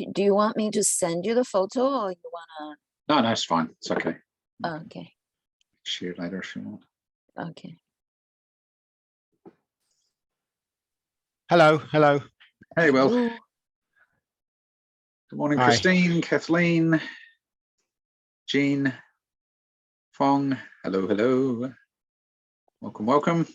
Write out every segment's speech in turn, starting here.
Do you want me to send you the photo, or you wanna? No, it's fine. It's okay. Okay. Share it later if you want. Okay. Hello. Hey, Will. Hello. Good morning, Hi. Christine, Kathleen, Jean, Fong. Hello. Welcome.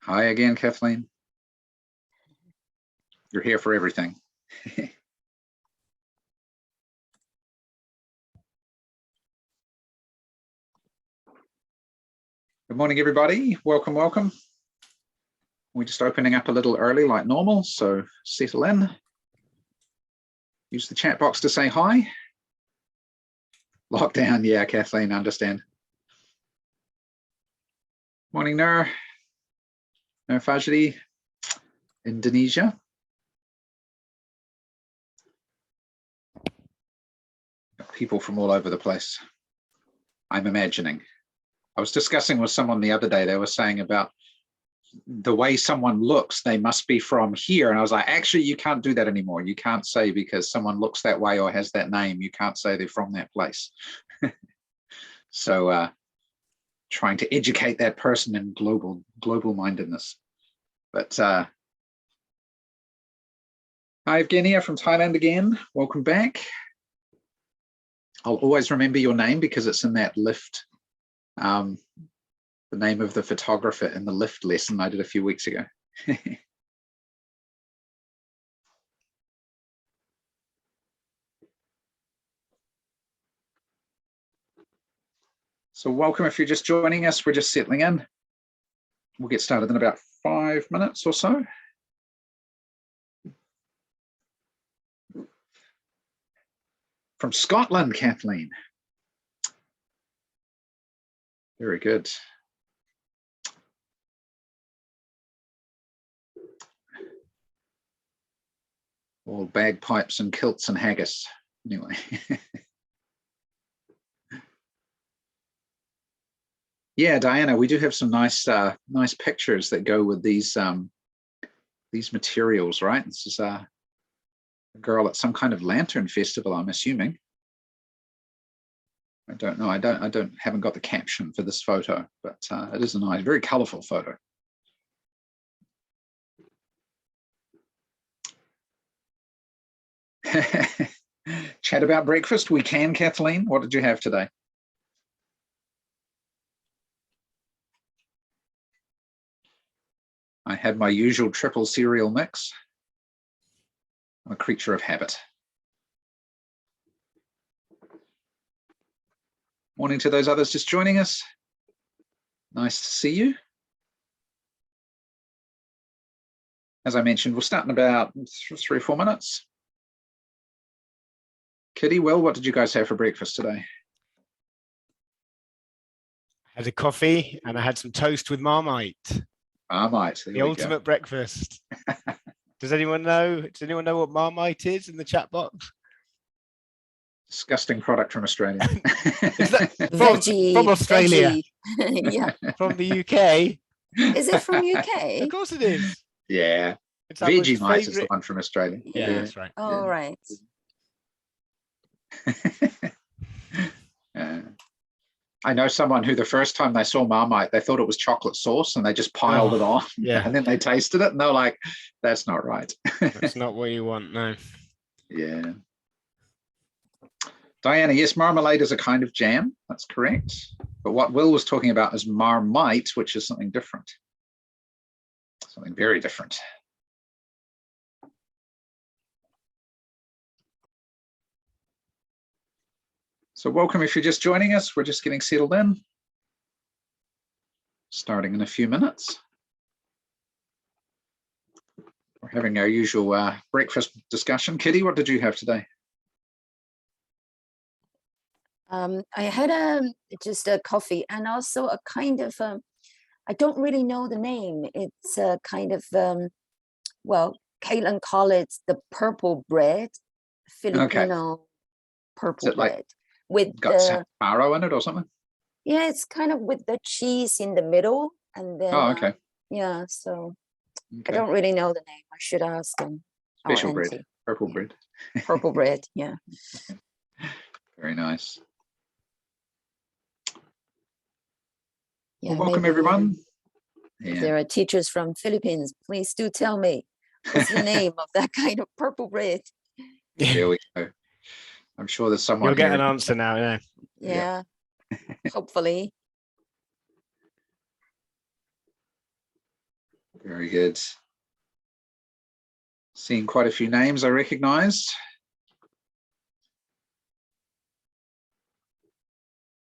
Hi again, Kathleen. You're here for everything. Good morning, everybody. Welcome. We're just opening up a little early like normal, so settle in. Use the chat box to say hi. Lockdown, yeah, Kathleen, understand. Morning, Nur Fajri, Indonesia. People from all over the place, I'm imagining. I was discussing with someone the other day, they were saying about the way someone looks, they must be from here. And I was like, actually, you can't do that anymore. You can't say because someone looks that way or has that name, you can't say they're from that place. So trying to educate that person in global mindedness. But hi, Evgenia from Thailand again. Welcome back. I'll always remember your name because it's in that lift. The name of the photographer in the lift lesson I did a few weeks ago. So welcome if you're just joining us, we're just settling in. We'll get started in about 5 minutes or so. From Scotland, Kathleen. Very good. All bagpipes and kilts and haggis. Anyway. Yeah, Diana, we do have some nice pictures that go with these materials, right? This is a girl at some kind of lantern festival, I'm assuming. I don't know. Haven't got the caption for this photo, but it is a nice, very colorful photo. Chat about breakfast. We can, Kathleen. What did you have today? I had my usual triple cereal mix. I'm a creature of habit. Morning to those others just joining us. Nice to see you. As I mentioned, we'll start in about 3 or 4 minutes. Kitty, Will, what did you guys have for breakfast today? I had a coffee and I had some toast with Marmite. Marmite. The ultimate breakfast. Does anyone know? Does anyone know what Marmite is in the chat box? Disgusting product from Australia. Is that Veggie, from Australia? Veggie. Yeah. From the UK? Is it from UK? Of course it is. Yeah. It's Vegemite is the one from Australia. Yeah, that's right. All right. I know someone who the first time they saw Marmite, they thought it was chocolate sauce and they just piled it on. Yeah. And then they tasted it and they're like, that's not right. That's not what you want, no. Yeah. Diana, yes, marmalade is a kind of jam. That's correct. But what Will was talking about is Marmite, which is something different. Something very different. So welcome if you're just joining us. We're just getting settled in. Starting in a few minutes. We're having our usual breakfast discussion. Kitty, what did you have today? I had just a coffee and also a kind of, I don't really know the name. It's a kind of, well, Caitlin call it the purple bread, Filipino purple bread. With got farro in it or something? Yeah, it's kind of with the cheese in the middle. And then, Oh, okay. yeah, so I Okay. don't really know the name. I should ask our Special bread, auntie. purple Yeah. bread. Purple bread, yeah. Very nice. Yeah, Well, welcome maybe everyone. if Yeah, there are teachers from Philippines, please do tell me what's the name of that kind of purple bread. there we go. I'm sure there's someone You'll get here. an answer now. Yeah. Yeah, hopefully. Very good. Seeing quite a few names I recognized.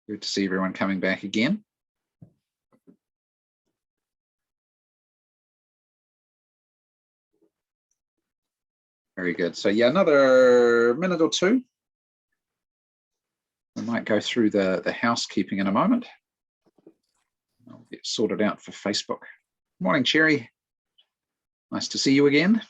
Good to see everyone coming back again. Very good. So yeah, another minute or two. We might go through the housekeeping in a moment. I'll get sorted out for Facebook. Morning, Cherry. Nice to see you again.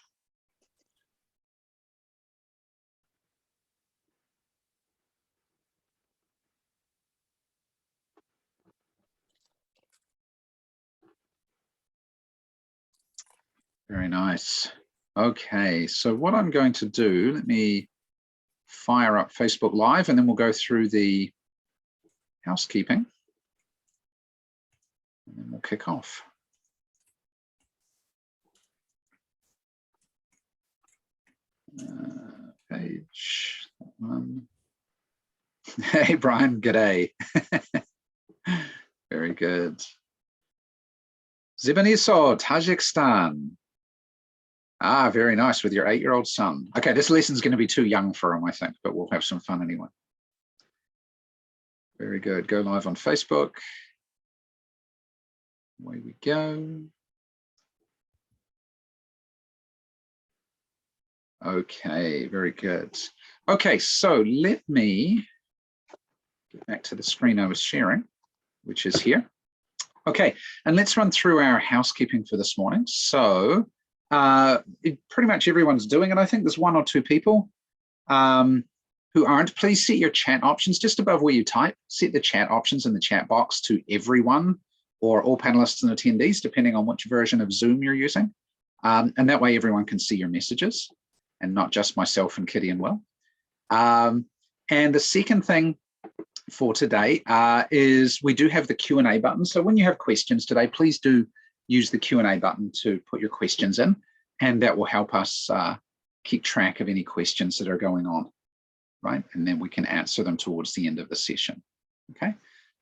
Very nice. Okay, so what I'm going to do, let me fire up Facebook Live and then we'll go through the housekeeping. And then we'll kick off. Page one. Hey, Brian, g'day. Very good. Zibanisot, Tajikistan. Ah, very nice, with your 8-year-old son. Okay, this lesson's going to be too young for him, I think, but we'll have some fun anyway. Very good. Go live on Facebook. Away we go. Okay, very good. Okay, so let me get back to the screen I was sharing, which is here. Okay, and let's run through our housekeeping for this morning. So pretty much everyone's doing it. I think there's 1 or 2 people who aren't. Please set your chat options just above where you type. Set the chat options in the chat box to everyone or all panelists and attendees, depending on which version of Zoom you're using. And that way everyone can see your messages and not just myself and Kitty and Will. And the second thing for today is we do have the Q&A button. So when you have questions today, please do use the Q&A button to put your questions in, and that will help us keep track of any questions that are going on, right? And then we can answer them towards the end of the session, okay?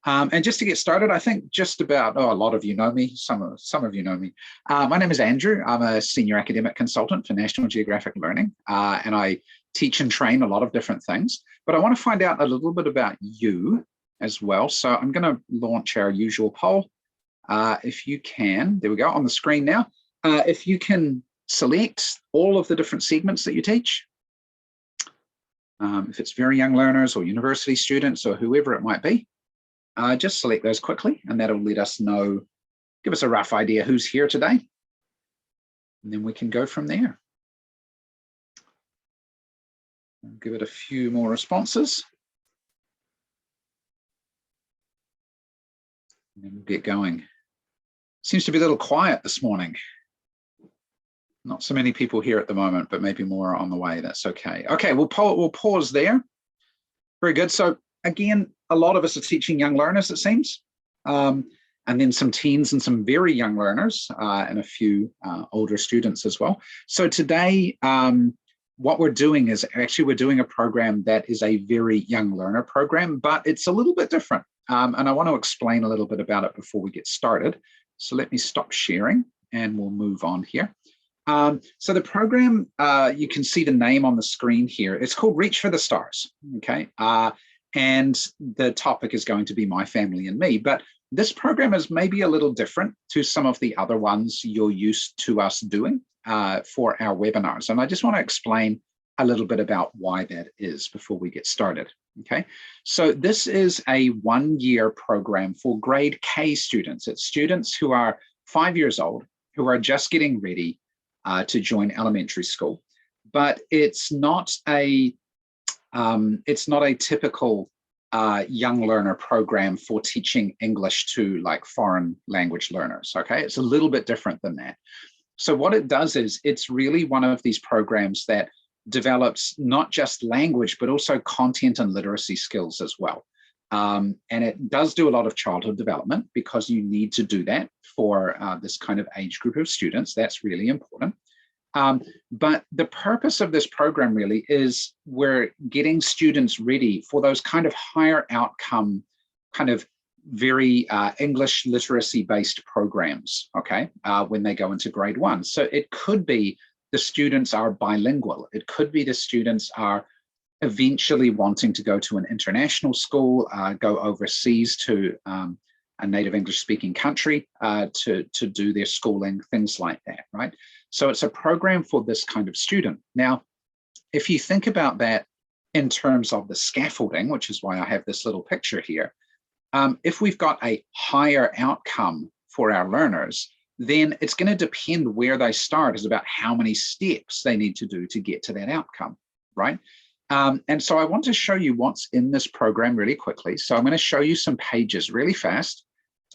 And just to get started, I think just about, a lot of you know me, some of you know me. My name is Andrew. I'm a senior academic consultant for National Geographic Learning, and I teach and train a lot of different things, but I want to find out a little bit about you as well. So I'm going to launch our usual poll. If you can, there we go on the screen now. If you can select all of the different segments that you teach, if it's very young learners or university students or whoever it might be, just select those quickly, and that'll let us know, give us a rough idea who's here today, and then we can go from there. I'll give it a few more responses, and then we'll get going. Seems to be a little quiet this morning. Not so many people here at the moment, but maybe more on the way. That's okay. Okay, we'll pause there. Very good. So again, a lot of us are teaching young learners, it seems, and then some teens and some very young learners, and a few older students as well. So today, what we're doing is actually we're doing a program that is a very young learner program, but it's a little bit different. And I want to explain a little bit about it before we get started. So let me stop sharing and we'll move on here. So the program, you can see the name on the screen here. It's called Reach for the Stars, okay? And the topic is going to be My Family and Me, but this program is maybe a little different to some of the other ones you're used to us doing for our webinars. And I just want to explain a little bit about why that is before we get started, okay? So this is a 1-year program for grade K students. It's students who are 5 years old, who are just getting ready to join elementary school. But it's not a typical young learner program for teaching English to like foreign language learners. Okay, it's a little bit different than that. So what it does is it's really one of these programs that develops not just language, but also content and literacy skills as well. And it does do a lot of childhood development because you need to do that for this kind of age group of students. That's really important. But the purpose of this program really is we're getting students ready for those kind of higher outcome, kind of very English literacy based programs, okay, when they go into grade 1. So it could be the students are bilingual. It could be the students are eventually wanting to go to an international school, go overseas to a native English speaking country to do their schooling, things like that, right? So it's a program for this kind of student. Now, if you think about that in terms of the scaffolding, which is why I have this little picture here, if we've got a higher outcome for our learners, then it's going to depend where they start is about how many steps they need to do to get to that outcome, right? And so I want to show you what's in this program really quickly. So I'm going to show you some pages really fast,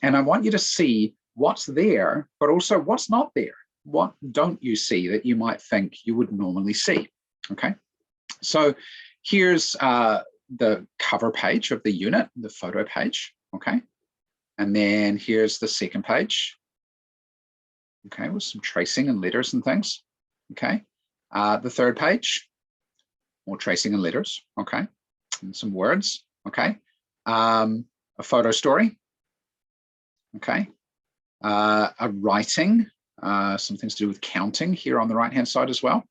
and I want you to see what's there, but also what's not there. What don't you see that you might think you would normally see, okay? So here's the cover page of the unit, the photo page, okay? And then here's the second page, okay, with some tracing and letters and things, okay? The third page, more tracing and letters, okay? And some words, okay? A photo story, okay? A writing, some things to do with counting here on the right-hand side as well,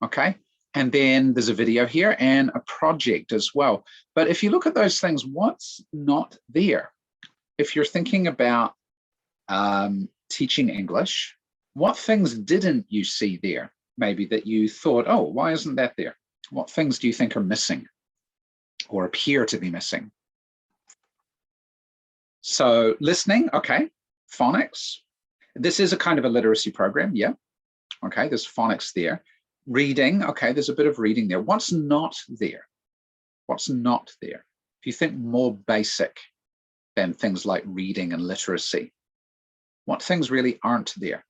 okay? And then there's a video here and a project as well. But if you look at those things, what's not there? If you're thinking about teaching English, what things didn't you see there? Maybe that you thought, oh, why isn't that there? What things do you think are missing or appear to be missing? So listening, okay, phonics. This is a kind of a literacy program, yeah. Okay, there's phonics there. Reading, okay, there's a bit of reading there. What's not there? What's not there? If you think more basic than things like reading and literacy, what things really aren't there?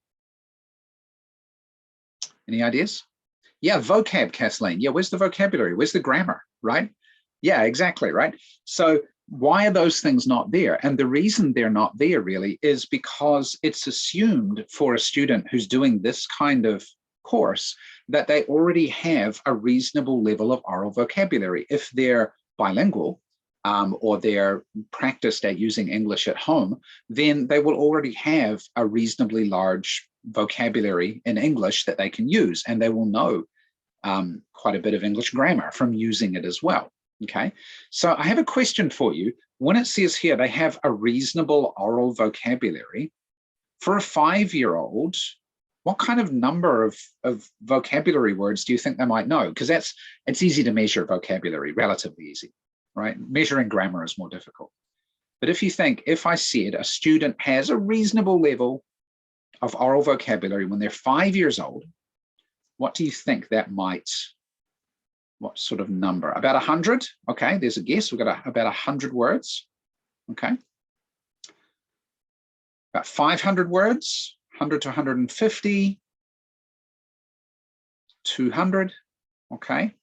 Any ideas? Yeah, vocab, Kathleen. Yeah, where's the vocabulary? Where's the grammar, right? Yeah, exactly, right? So why are those things not there? And the reason they're not there really is because it's assumed for a student who's doing this kind of course that they already have a reasonable level of oral vocabulary. If they're bilingual or they're practiced at using English at home, then they will already have a reasonably large vocabulary in English that they can use, and they will know quite a bit of English grammar from using it as well. Okay, so I have a question for you. When it says here they have a reasonable oral vocabulary, for a 5-year-old, what kind of number of vocabulary words do you think they might know? Because it's easy to measure vocabulary, relatively easy, right? Measuring grammar is more difficult. But if you think, if I said a student has a reasonable level of oral vocabulary when they're 5 years old, what do you think that might, what sort of number? About 100? Okay, there's a guess. We've got about 100 words. Okay. About 500 words, 100 to 150, 200. Okay.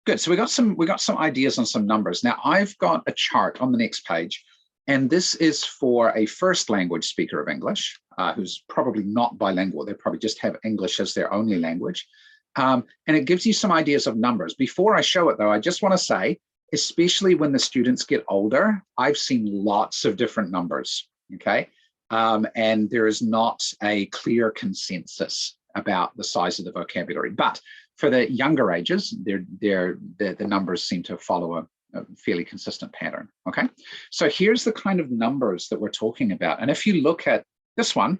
Good. So we got some ideas on some numbers. Now I've got a chart on the next page, and this is for a first language speaker of English who's probably not bilingual. They probably just have English as their only language. And it gives you some ideas of numbers. Before I show it though, I just want to say, especially when the students get older, I've seen lots of different numbers, okay? And there is not a clear consensus about the size of the vocabulary. But for the younger ages, the numbers seem to follow a fairly consistent pattern, okay? So here's the kind of numbers that we're talking about. And if you look at this one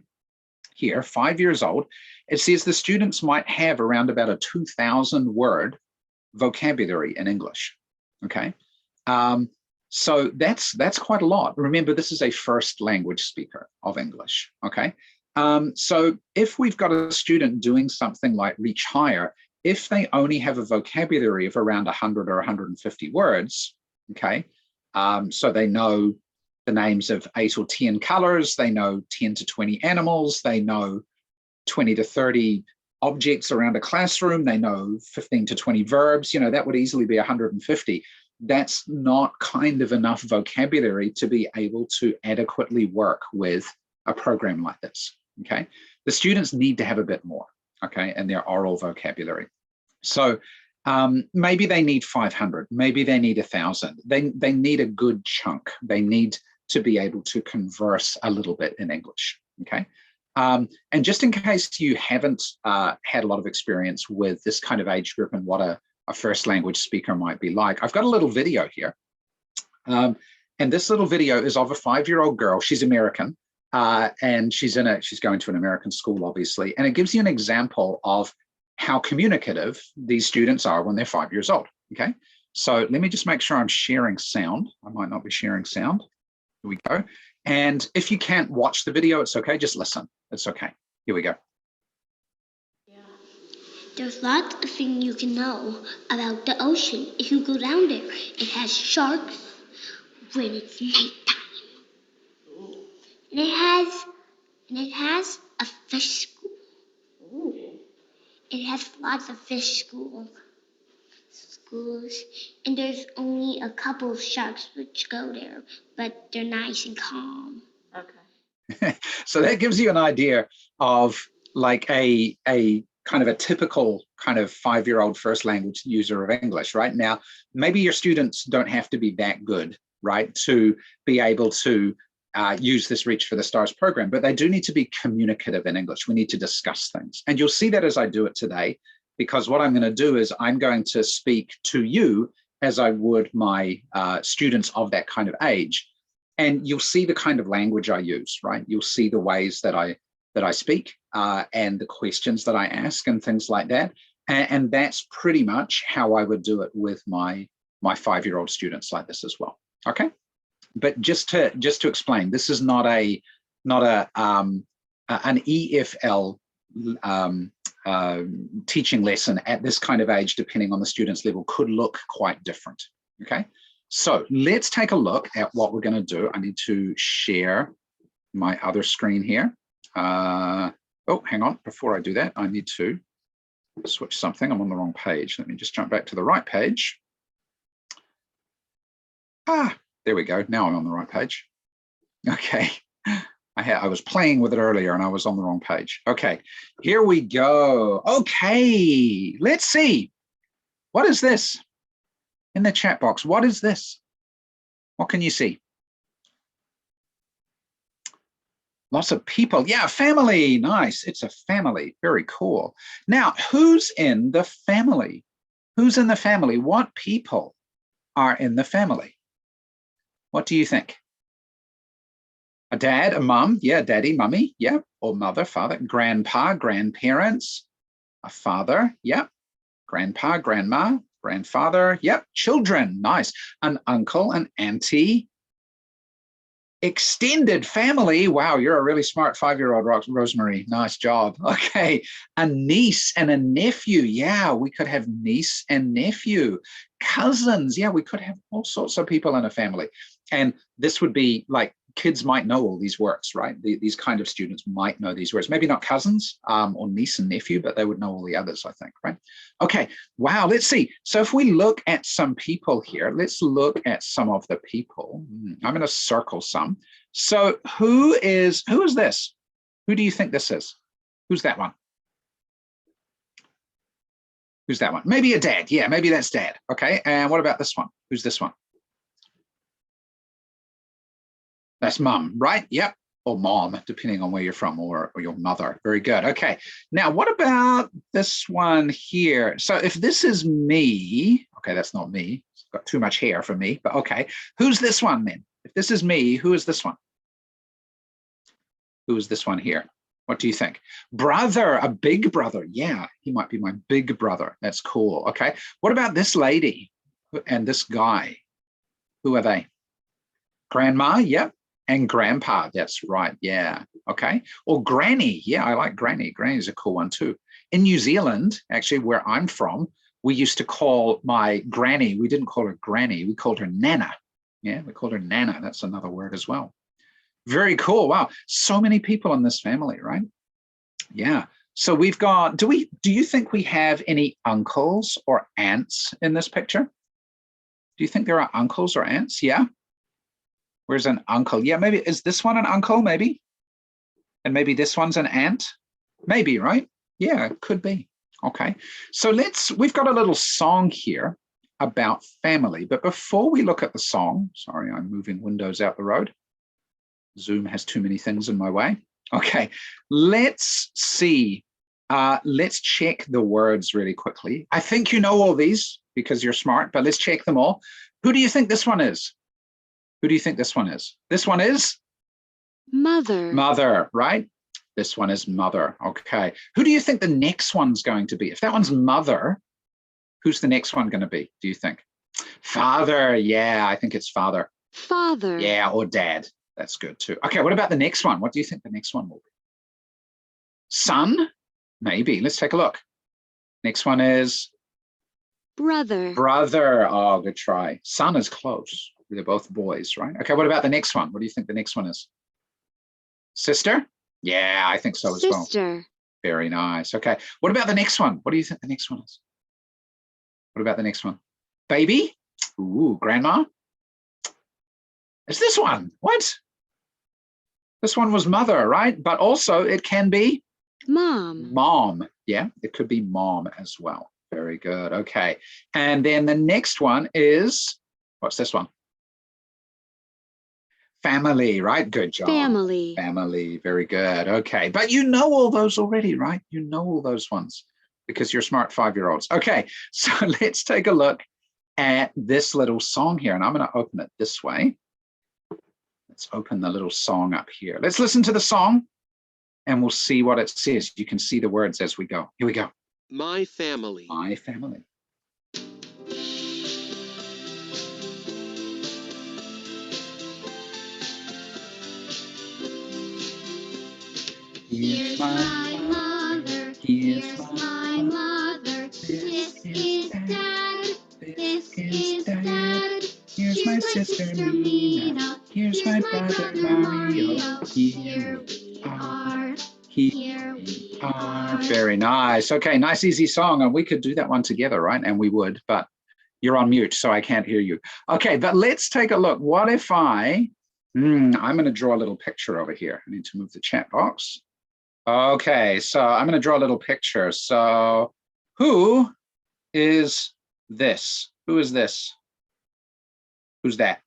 here, 5 years old, it says the students might have around about a 2,000 word vocabulary in English, okay? So that's quite a lot. Remember, this is a first language speaker of English, okay? So if we've got a student doing something like Reach Higher, if they only have a vocabulary of around 100 or 150 words, okay? So they know the names of 8 or 10 colors, they know 10 to 20 animals, they know 20 to 30 objects around a classroom, they know 15 to 20 verbs, that would easily be 150. That's not kind of enough vocabulary to be able to adequately work with a program like this, okay? The students need to have a bit more, okay, in their oral vocabulary. So maybe they need 500, maybe they need 1,000. They need a good chunk. They need to be able to converse a little bit in English, okay? And just in case you haven't had a lot of experience with this kind of age group and what a first language speaker might be like, I've got a little video here. And this little video is of a 5-year-old girl. She's American, and she's going to an American school, obviously. And it gives you an example of how communicative these students are when they're 5 years old, okay? So let me just make sure I'm sharing sound. I might not be sharing sound. Here we go. And if you can't watch the video, it's okay, just listen. It's okay. Here we go. Yeah. There's lots of things you can know about the ocean if you go down there. It has sharks when it's nighttime. And it has a fish school. Ooh. It has lots of fish schools. And there's only a couple of sharks which go there, but they're nice and calm. Okay. So that gives you an idea of like a kind of a typical kind of 5-year-old first language user of English, right? Now, maybe your students don't have to be that good, right, to be able to use this Reach for the Stars program, but they do need to be communicative in English. We need to discuss things. And you'll see that as I do it today, because what I'm going to do is I'm going to speak to you as I would my students of that kind of age. And you'll see the kind of language I use, right? You'll see the ways that I speak and the questions that I ask and things like that. And that's pretty much how I would do it with my 5-year-old students like this as well. Okay. But just to explain, this is not an EFL teaching lesson at this kind of age, depending on the student's level, could look quite different. Okay. So let's take a look at what we're going to do. I need to share my other screen here. Oh, hang on. Before I do that, I need to switch something. I'm on the wrong page. Let me just jump back to the right page. There we go. Now I'm on the right page. Okay. I was playing with it earlier and I was on the wrong page. Okay, here we go. Okay, let's see. What is this? In the chat box, what is this? What can you see? Lots of people. Yeah, family. Nice. It's a family. Very cool. Now, who's in the family? Who's in the family? What people are in the family? What do you think? A dad, a mum, yeah, daddy, mummy, yeah, or mother, father, grandpa, grandparents, a father, yeah, grandpa, grandma, grandfather, yep, children, nice, an uncle, an auntie, extended family. Wow, you're a really smart 5-year-old, Rosemary. Nice job. Okay, a niece and a nephew. Yeah, we could have niece and nephew. Cousins. Yeah, we could have all sorts of people in a family. And this would be like, kids might know all these words, right? These kind of students might know these words. Maybe not cousins or niece and nephew, but they would know all the others, I think, right? Okay, wow, let's see. So if we look at some people here, let's look at some of the people. I'm going to circle some. So who is this? Who do you think this is? Who's that one? Who's that one? Maybe a dad. Yeah, maybe that's dad. Okay, and what about this one? Who's this one? That's mum, right? Yep. Or mom, depending on where you're from, or your mother. Very good. Okay. Now, what about this one here? So if this is me, okay, that's not me. It's got too much hair for me, but okay. Who's this one then? If this is me, who is this one? Who is this one here? What do you think? Brother, a big brother. Yeah, he might be my big brother. That's cool. Okay. What about this lady and this guy? Who are they? Grandma. Yep. And grandpa, that's right, yeah, okay. Or granny, yeah, I like granny. Granny's a cool one too. In New Zealand, actually, where I'm from, we used to call my granny, we didn't call her granny, we called her Nana. Yeah, we called her Nana. That's another word as well. Very cool. Wow. So many people in this family, right? Yeah. So we've got, do you think we have any uncles or aunts in this picture? Do you think there are uncles or aunts? Yeah. Where's an uncle? Yeah, maybe, is this one an uncle maybe? And maybe this one's an aunt? Maybe, right? Yeah, it could be. Okay. So we've got a little song here about family, but before we look at the song, sorry, I'm moving windows out the road. Zoom has too many things in my way. Okay, let's see. Let's check the words really quickly. I think you know all these because you're smart, but let's check them all. Who do you think this one is? Who do you think this one is? This one is? Mother. Mother, right? This one is mother. Okay. Who do you think the next one's going to be? If that one's mother, who's the next one going to be, do you think? Father. Yeah, I think it's father. Father. Yeah, or dad. That's good too. Okay, what about the next one? What do you think the next one will be? Son? Maybe. Let's take a look. Next one is? Brother. Brother. Oh, good try. Son is close. They're both boys, right? Okay, what about the next one? What do you think the next one is? Sister? Yeah, I think so as well. Sister. Very nice. Okay, what about the next one? What do you think the next one is? What about the next one? Baby? Ooh, grandma? It's this one. What? This one was mother, right? But also it can be? Mom. Mom. Yeah, it could be mom as well. Very good. Okay. And then the next one is, what's this one? Family, right? Good job. Family. Family. Very good. Okay. But you know all those already, right? You know all those ones because you're smart 5-year-olds. Okay. So let's take a look at this little song here. And I'm going to open it this way. Let's open the little song up here. Let's listen to the song and we'll see what it says. You can see the words as we go. Here we go. My family. My family. Here's my mother, here's my mother, this is dad, this is dad. Here's my sister Mina, here's my brother Mario, here we are, here we are. Very nice. Okay, nice easy song, and we could do that one together, right? And we would, but you're on mute, so I can't hear you. Okay, but let's take a look. What if I'm going to draw a little picture over here. I need to move the chat box. Okay, so I'm going to draw a little picture. So who is this? Who is this? Who's that?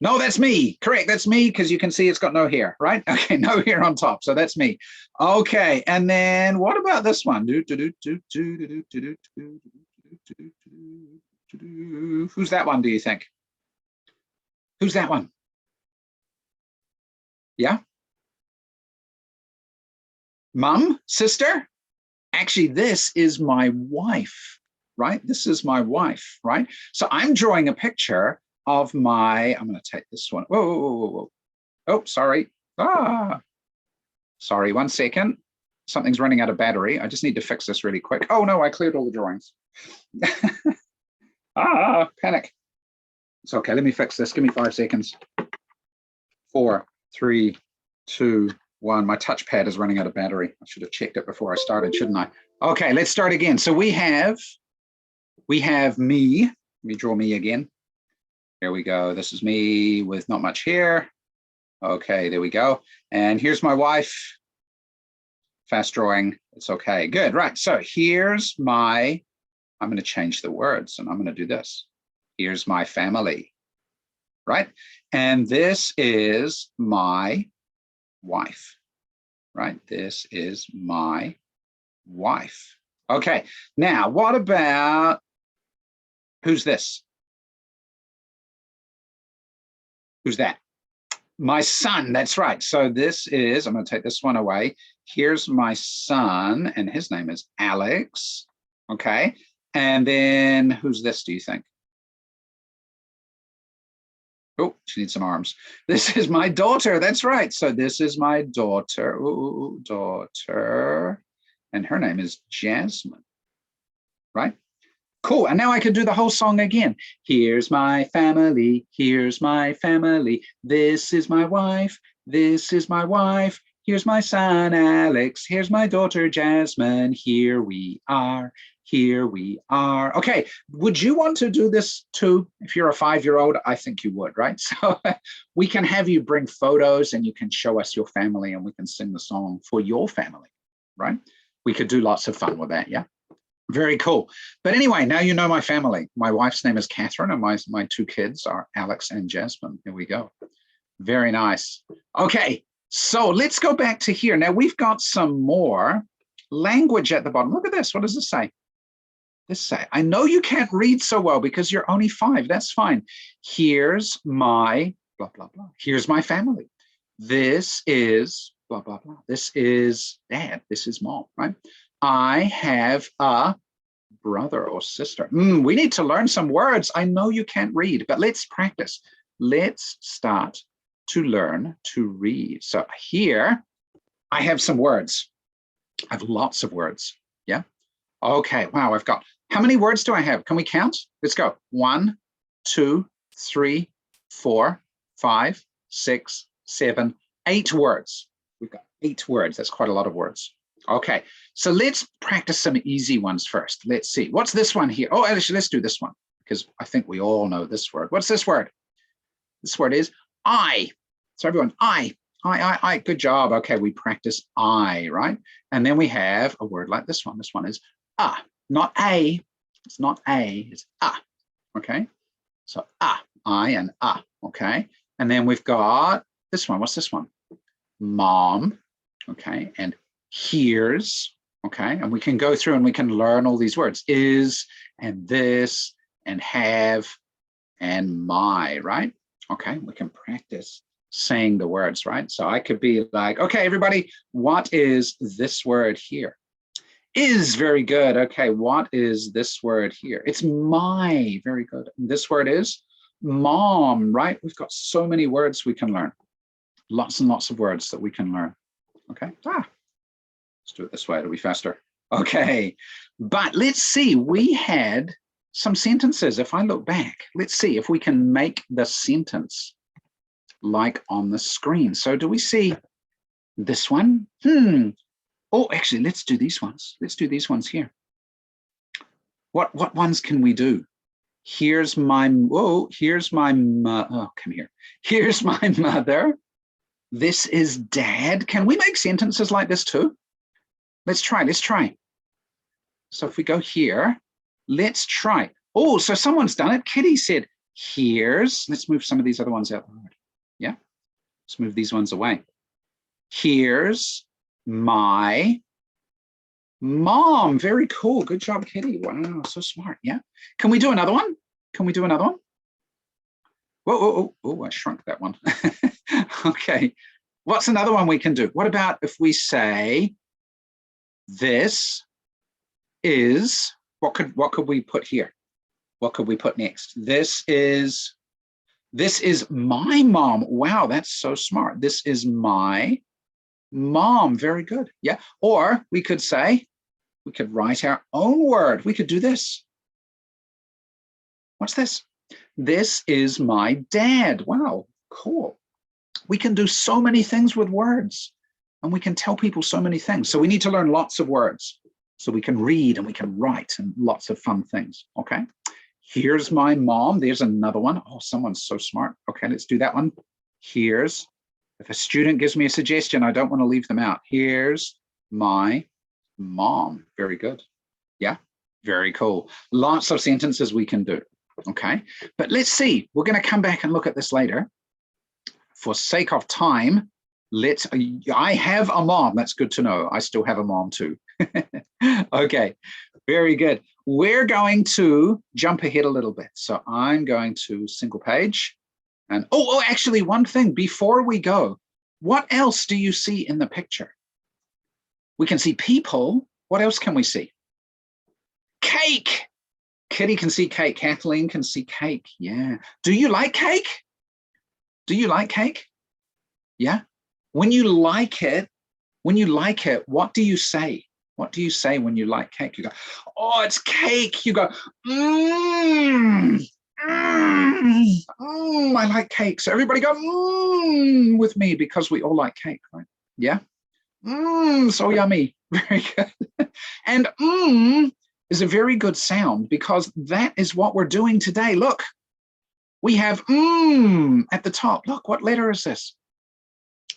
No, that's me. Correct, that's me, because you can see it's got no hair, right? Okay, no hair on top, so that's me. Okay, and then what about this one? Who's that one, do you think? Who's that one? Yeah? Mom? Sister? Actually, this is my wife, right? This is my wife, right? So I'm drawing a picture of my, I'm going to take this one. Whoa, whoa, whoa, whoa. Oh, sorry. Sorry, 1 second. Something's running out of battery. I just need to fix this really quick. Oh no, I cleared all the drawings. Panic. It's okay, let me fix this. Give me 5 seconds. 4, 3, 2, 1. My touchpad is running out of battery. I should have checked it before I started, shouldn't I? Okay, let's start again. So we have me. Let me draw me again. Here we go. This is me with not much hair. Okay, there we go. And here's my wife. Fast drawing. It's okay. Good. Right. So here's my, I'm going to change the words and I'm going to do this. Here's my family. Right. And this is my wife. Right. This is my wife. Okay. Now, what about, who's this? Who's that? My son, that's right. So this is, I'm going to take this one away. Here's my son, and his name is Alex. Okay. And then who's this, do you think? Oh, she needs some arms. This is my daughter. That's right. So this is my daughter. Ooh, daughter. And her name is Jasmine. Right? Cool. And now I can do the whole song again. Here's my family. Here's my family. This is my wife. This is my wife. Here's my son, Alex. Here's my daughter, Jasmine. Here we are. Here we are. Okay. Would you want to do this too? If you're a 5-year-old, I think you would, right? So we can have you bring photos and you can show us your family and we can sing the song for your family, right? We could do lots of fun with that. Yeah. Very cool. But anyway, now you know my family. My wife's name is Catherine and my 2 kids are Alex and Jasmine. Here we go. Very nice. Okay, so let's go back to here. Now we've got some more language at the bottom. Look at this. What does this say? This say, I know you can't read so well because you're only 5. That's fine. Here's my blah, blah, blah. Here's my family. This is blah, blah, blah. This is dad. This is mom, right? I have a brother or sister. We need to learn some words. I know you can't read, but let's practice. Let's start to learn to read. So here I have some words. I have lots of words. Yeah. Okay. Wow. I've got, how many words do I have? Can we count? Let's go. 1, 2, 3, 4, 5, 6, 7, 8 words. We've got 8 words. That's quite a lot of words. Okay, so let's practice some easy ones first. Let's see. What's this one here? Oh, actually, let's do this one because I think we all know this word. What's this word? This word is I. So everyone, I. Good job. Okay, we practice I, right? And then we have a word like this one. This one is not a. It's not a. It's Okay, so I and Okay, and then we've got this one. What's this one? Mom. Okay, and here's, okay, and we can go through and we can learn all these words, is and this and have and my, right? Okay, we can practice saying the words, right? So I could be like, okay, everybody, what is this word here? Is, very good. Okay, what is this word here? It's my, very good. And this word is mom, right? We've got so many words we can learn. Lots and lots of words that we can learn. Okay, let's do it this way, it'll be faster. Okay, but let's see, we had some sentences. If I look back, let's see if we can make the sentence like on the screen. So do we see this one? Oh, actually, let's do these ones. Let's do these ones here. What ones can we do? Here's my, here's my, come here. Here's my mother. This is dad. Can we make sentences like this too? Let's try. So if we go here, let's try. Oh, so someone's done it. Kitty said, here's, let's move some of these other ones out. Yeah, let's move these ones away. Here's my mom. Very cool. Good job, Kitty. Wow, so smart. Yeah. Can we do another one? Can we do another one? Whoa, I shrunk that one. Okay. What's another one we can do? What about if we say, this is, what could we put here? What could we put next? This is my mom. Wow, that's so smart. This is my mom. Very good. Yeah. Or we could say, we could write our own word. We could do this. What's this? This is my dad. Wow, cool. We can do so many things with words. And we can tell people so many things. So we need to learn lots of words so we can read and we can write and lots of fun things. Okay. Here's my mom. There's another one. Oh, someone's so smart. Okay, let's do that one. Here's, if a student gives me a suggestion, I don't want to leave them out. Here's my mom. Very good. Yeah, very cool. Lots of sentences we can do. Okay, but let's see. We're going to come back and look at this later. For sake of time, I have a mom. That's good to know. I still have a mom too. Okay, very good. We're going to jump ahead a little bit. So I'm going to single page. And actually one thing before we go, what else do you see in the picture? We can see people. What else can we see? Cake. Kitty can see cake. Kathleen can see cake. Yeah. Do you like cake? Do you like cake? Yeah. When you like it, what do you say? What do you say when you like cake? You go, oh, it's cake. You go, I like cake. So everybody go, with me because we all like cake, right? Yeah. So yummy. Very good. And is a very good sound because that is what we're doing today. Look, we have at the top. Look, what letter is this?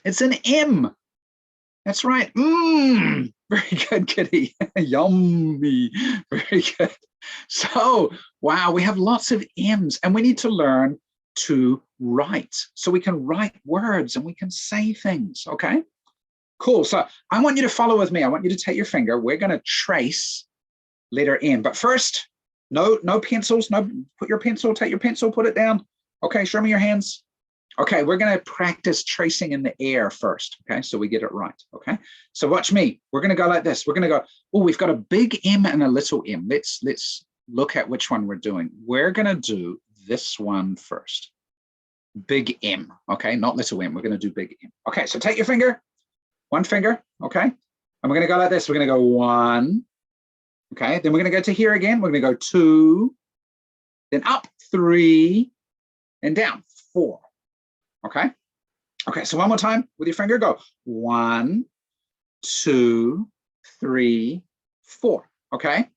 It's an M. That's right. Very good, Kitty. Yummy. Very good. So, wow, we have lots of M's and we need to learn to write. So we can write words and we can say things, okay? Cool. So I want you to follow with me. I want you to take your finger. We're going to trace letter M. But first, no pencils. No, put your pencil, take your pencil, put it down. Okay, show me your hands. Okay, we're going to practice tracing in the air first, okay, so we get it right, okay? So watch me. We're going to go like this. We're going to go, oh, we've got a big M and a little m. Let's look at which one we're doing. We're going to do this one first. Big M, okay, not little m. We're going to do big M. Okay, so take your finger, one finger, okay? And we're going to go like this. We're going to go 1, okay? Then we're going to go to here again. We're going to go 2, then up 3, and down 4. Okay. Okay. So one more time with your finger, go 1, 2, 3, 4. Okay.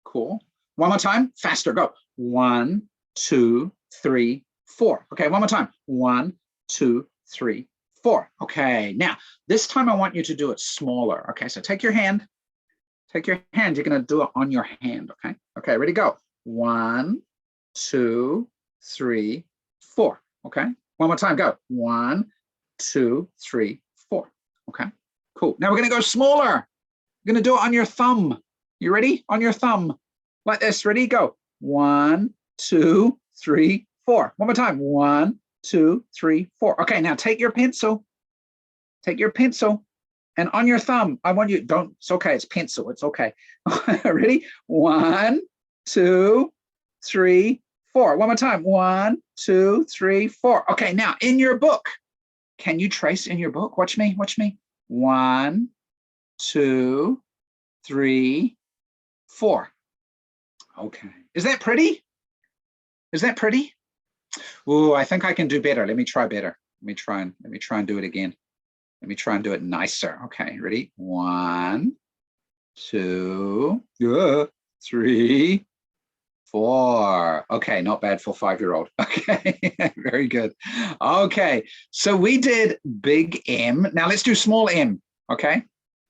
Cool. One more time, faster. Go 1, 2, 3, 4. Okay. One more time. 1, 2, 3, 4. Okay. Now this time I want you to do it smaller. Okay. So take your hand. Take your hand. You're going to do it on your hand. Okay. Okay. Ready? Go. 1, 2, 3, 4. Okay. One more time, go. 1, 2, 3, 4. Okay, cool. Now we're going to go smaller. We're going to do it on your thumb. You ready? On your thumb. Like this. Ready? Go. 1, 2, 3, 4. One more time. 1, 2, 3, 4. Okay, now take your pencil. Take your pencil. And on your thumb, I want you, don't, it's okay. It's pencil. It's okay. Ready? 1, 2, 3, 4. One more time. 1, 2, 3, 4. Okay, now in your book, can you trace in your book? Watch me, watch me. 1, 2, 3, 4. Okay. Is that pretty? Is that pretty? Oh, I think I can do better. Let me try better. Let me try and do it again. Let me try and do it nicer. Okay, ready? 1, 2, 3, 4. Okay, not bad for a 5-year-old. Okay, very good. Okay, so we did big M. Now let's do small m. Okay,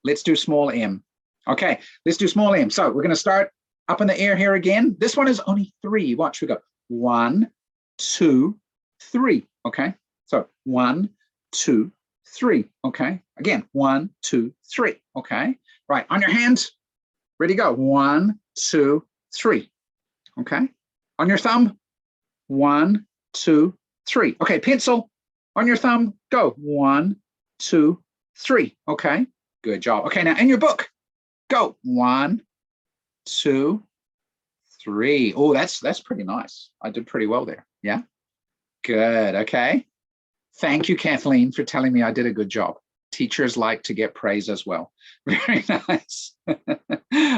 let's do small m. Okay, let's do small m. So we're going to start up in the air here again. This one is only 3. Watch, we go 1, 2, 3. Okay, so 1, 2, 3. Okay, again 1, 2, 3. Okay, right, on your hands. Ready, go. 1, 2, 3. Okay, on your thumb. 1, 2, 3. Okay, pencil on your thumb. Go. 1, 2, 3. Okay, good job. Okay, now in your book, go. 1, 2, 3. Oh, that's pretty nice. I did pretty well there. Yeah, good. Okay, thank you, Kathleen, for telling me I did a good job. Teachers like to get praise as well. Very nice.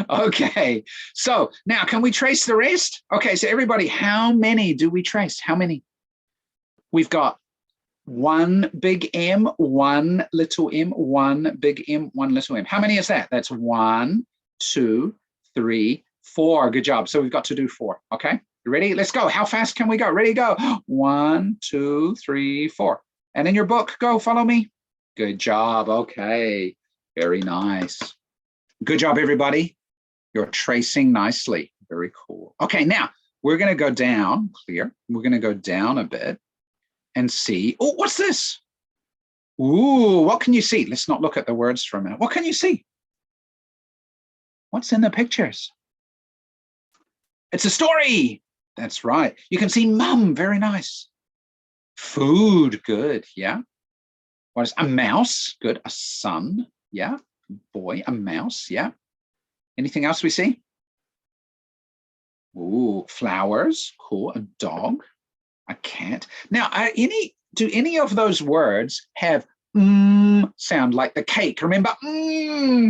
Okay, so now can we trace the rest? Okay, so everybody, how many do we trace? How many? We've got 1 big M, 1 little m, 1 big M, 1 little m. How many is that? That's 1, 2, 3, 4. Good job. So we've got to do 4. Okay, you ready? Let's go. How fast can we go? Ready, go. 1, 2, 3, 4. And in your book, go, follow me. Good job. Okay, very nice. Good job, everybody. You're tracing nicely. Very cool. Okay, now we're going to go down, clear. We're going to go down a bit and see. Oh, what's this? Ooh, what can you see? Let's not look at the words for a minute. What can you see? What's in the pictures? It's a story. That's right. You can see mum. Very nice. Food. Good. Yeah. What is a mouse? Good. A son. Yeah. Boy. A mouse. Yeah. Anything else we see? Ooh, flowers. Cool. A dog. A cat. Now, do any of those words have sound like the cake? Remember,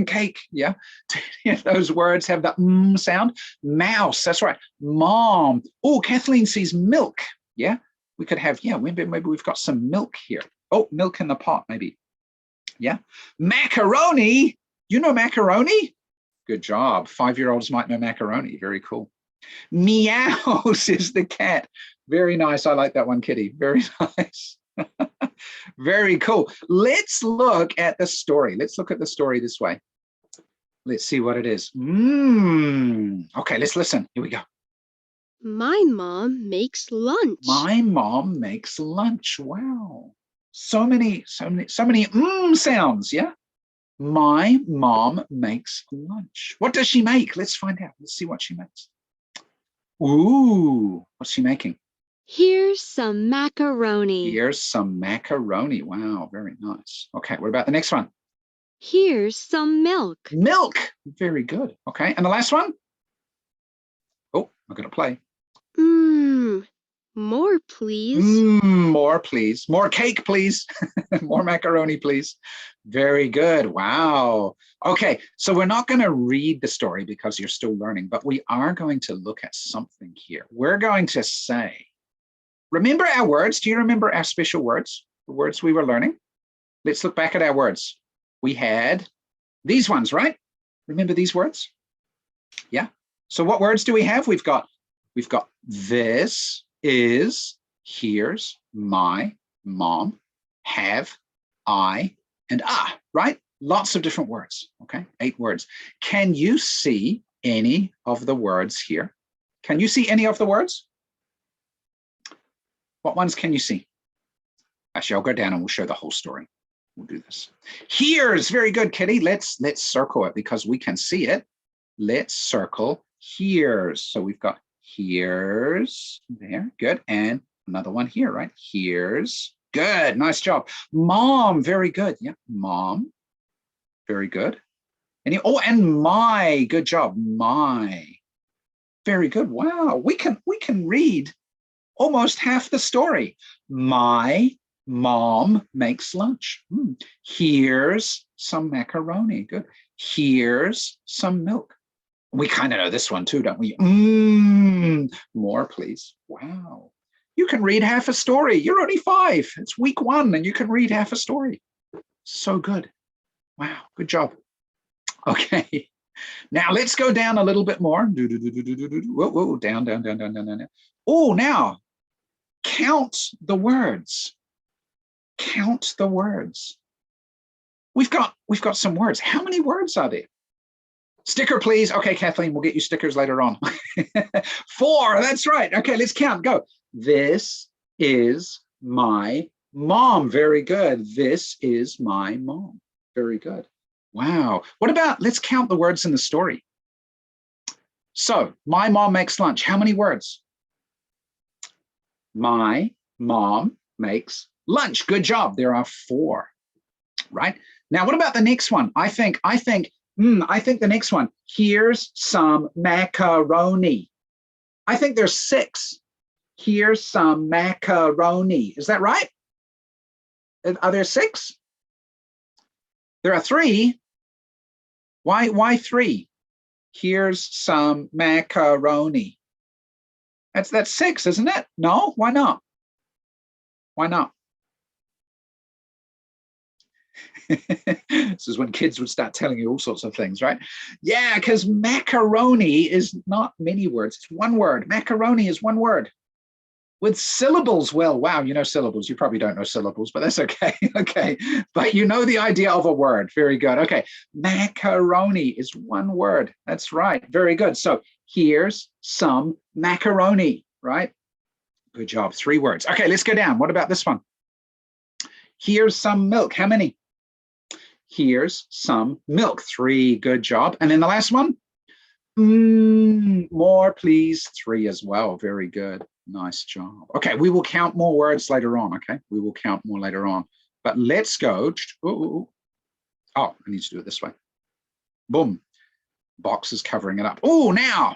cake, yeah? Do any of those words have the sound? Mouse, that's right. Mom. Oh, Kathleen sees milk, yeah? We could have, yeah, maybe we've got some milk here. Oh, milk in the pot, maybe. Yeah. Macaroni. You know macaroni? Good job. 5-year-olds might know macaroni. Very cool. Meows is the cat. Very nice. I like that one, Kitty. Very nice. Very cool. Let's look at the story. Let's look at the story this way. Let's see what it is. Okay, let's listen. Here we go. My mom makes lunch. My mom makes lunch. Wow. So many sounds, yeah? My mom makes lunch. What does she make? Let's find out. Let's see what she makes. Ooh, what's she making? Here's some macaroni. Here's some macaroni. Wow, very nice. Okay, what about the next one? Here's some milk. Milk. Very good. Okay, and the last one? Oh, I'm going to play. More, please. More, please. More cake, please. More macaroni, please. Very good. Wow. Okay, so we're not going to read the story because you're still learning, but we are going to look at something here. We're going to say, remember our words? Do you remember our special words? The words we were learning? Let's look back at our words. We had these ones, right? Remember these words? Yeah. So what words do we have? We've got this is, here's, my, mom, have, I, and right? Lots of different words, okay? 8 words. Can you see any of the words here? Can you see any of the words? What ones can you see? Actually, I'll go down and we'll show the whole story. We'll do this. Here's, very good, Kitty. Let's circle it because we can see it. Let's circle here's. So we've got here's, there, good. And another one here, right? Here's, good, nice job. Mom, very good. Yeah, mom, very good. And my, good job, my. Very good. Wow, we can read almost half the story. My mom makes lunch. Here's some macaroni. Good. Here's some milk. We kind of know this one too, don't we? More, please. Wow. You can read half a story. You're only 5. It's week 1 and you can read half a story. So good. Wow, good job. Okay. Now let's go down a little bit more. Whoa, down. Oh, now count the words. Count the words. We've got some words. How many words are there? Sticker, please. Okay, Kathleen, we'll get you stickers later on. 4, that's right. Okay, let's count. Go. This is my mom. Very good. This is my mom. Very good. Wow. What about, let's count the words in the story. So, my mom makes lunch. How many words? My mom makes lunch. Good job. There are 4, right? Now, what about the next one? I think the next one. Here's some macaroni. I think there's 6. Here's some macaroni. Is that right? Are there 6? There are 3. Why 3? Here's some macaroni. That's 6, isn't it? No? Why not? Why not? This is when kids would start telling you all sorts of things, right? Yeah, because macaroni is not many words. It's 1 word. Macaroni is 1 word. With syllables, well, wow, you know syllables. You probably don't know syllables, but that's okay. Okay, but you know the idea of a word. Very good. Okay, macaroni is 1 word. That's right. Very good. So here's some macaroni, right? Good job. 3 words. Okay, let's go down. What about this one? Here's some milk. How many? Here's some milk. 3. Good job. And then the last one? More, please. 3 as well. Very good. Nice job. Okay, we will count more words later on, okay? We will count more later on. But let's go. Oh, I need to do it this way. Boom. Box is covering it up. Oh, now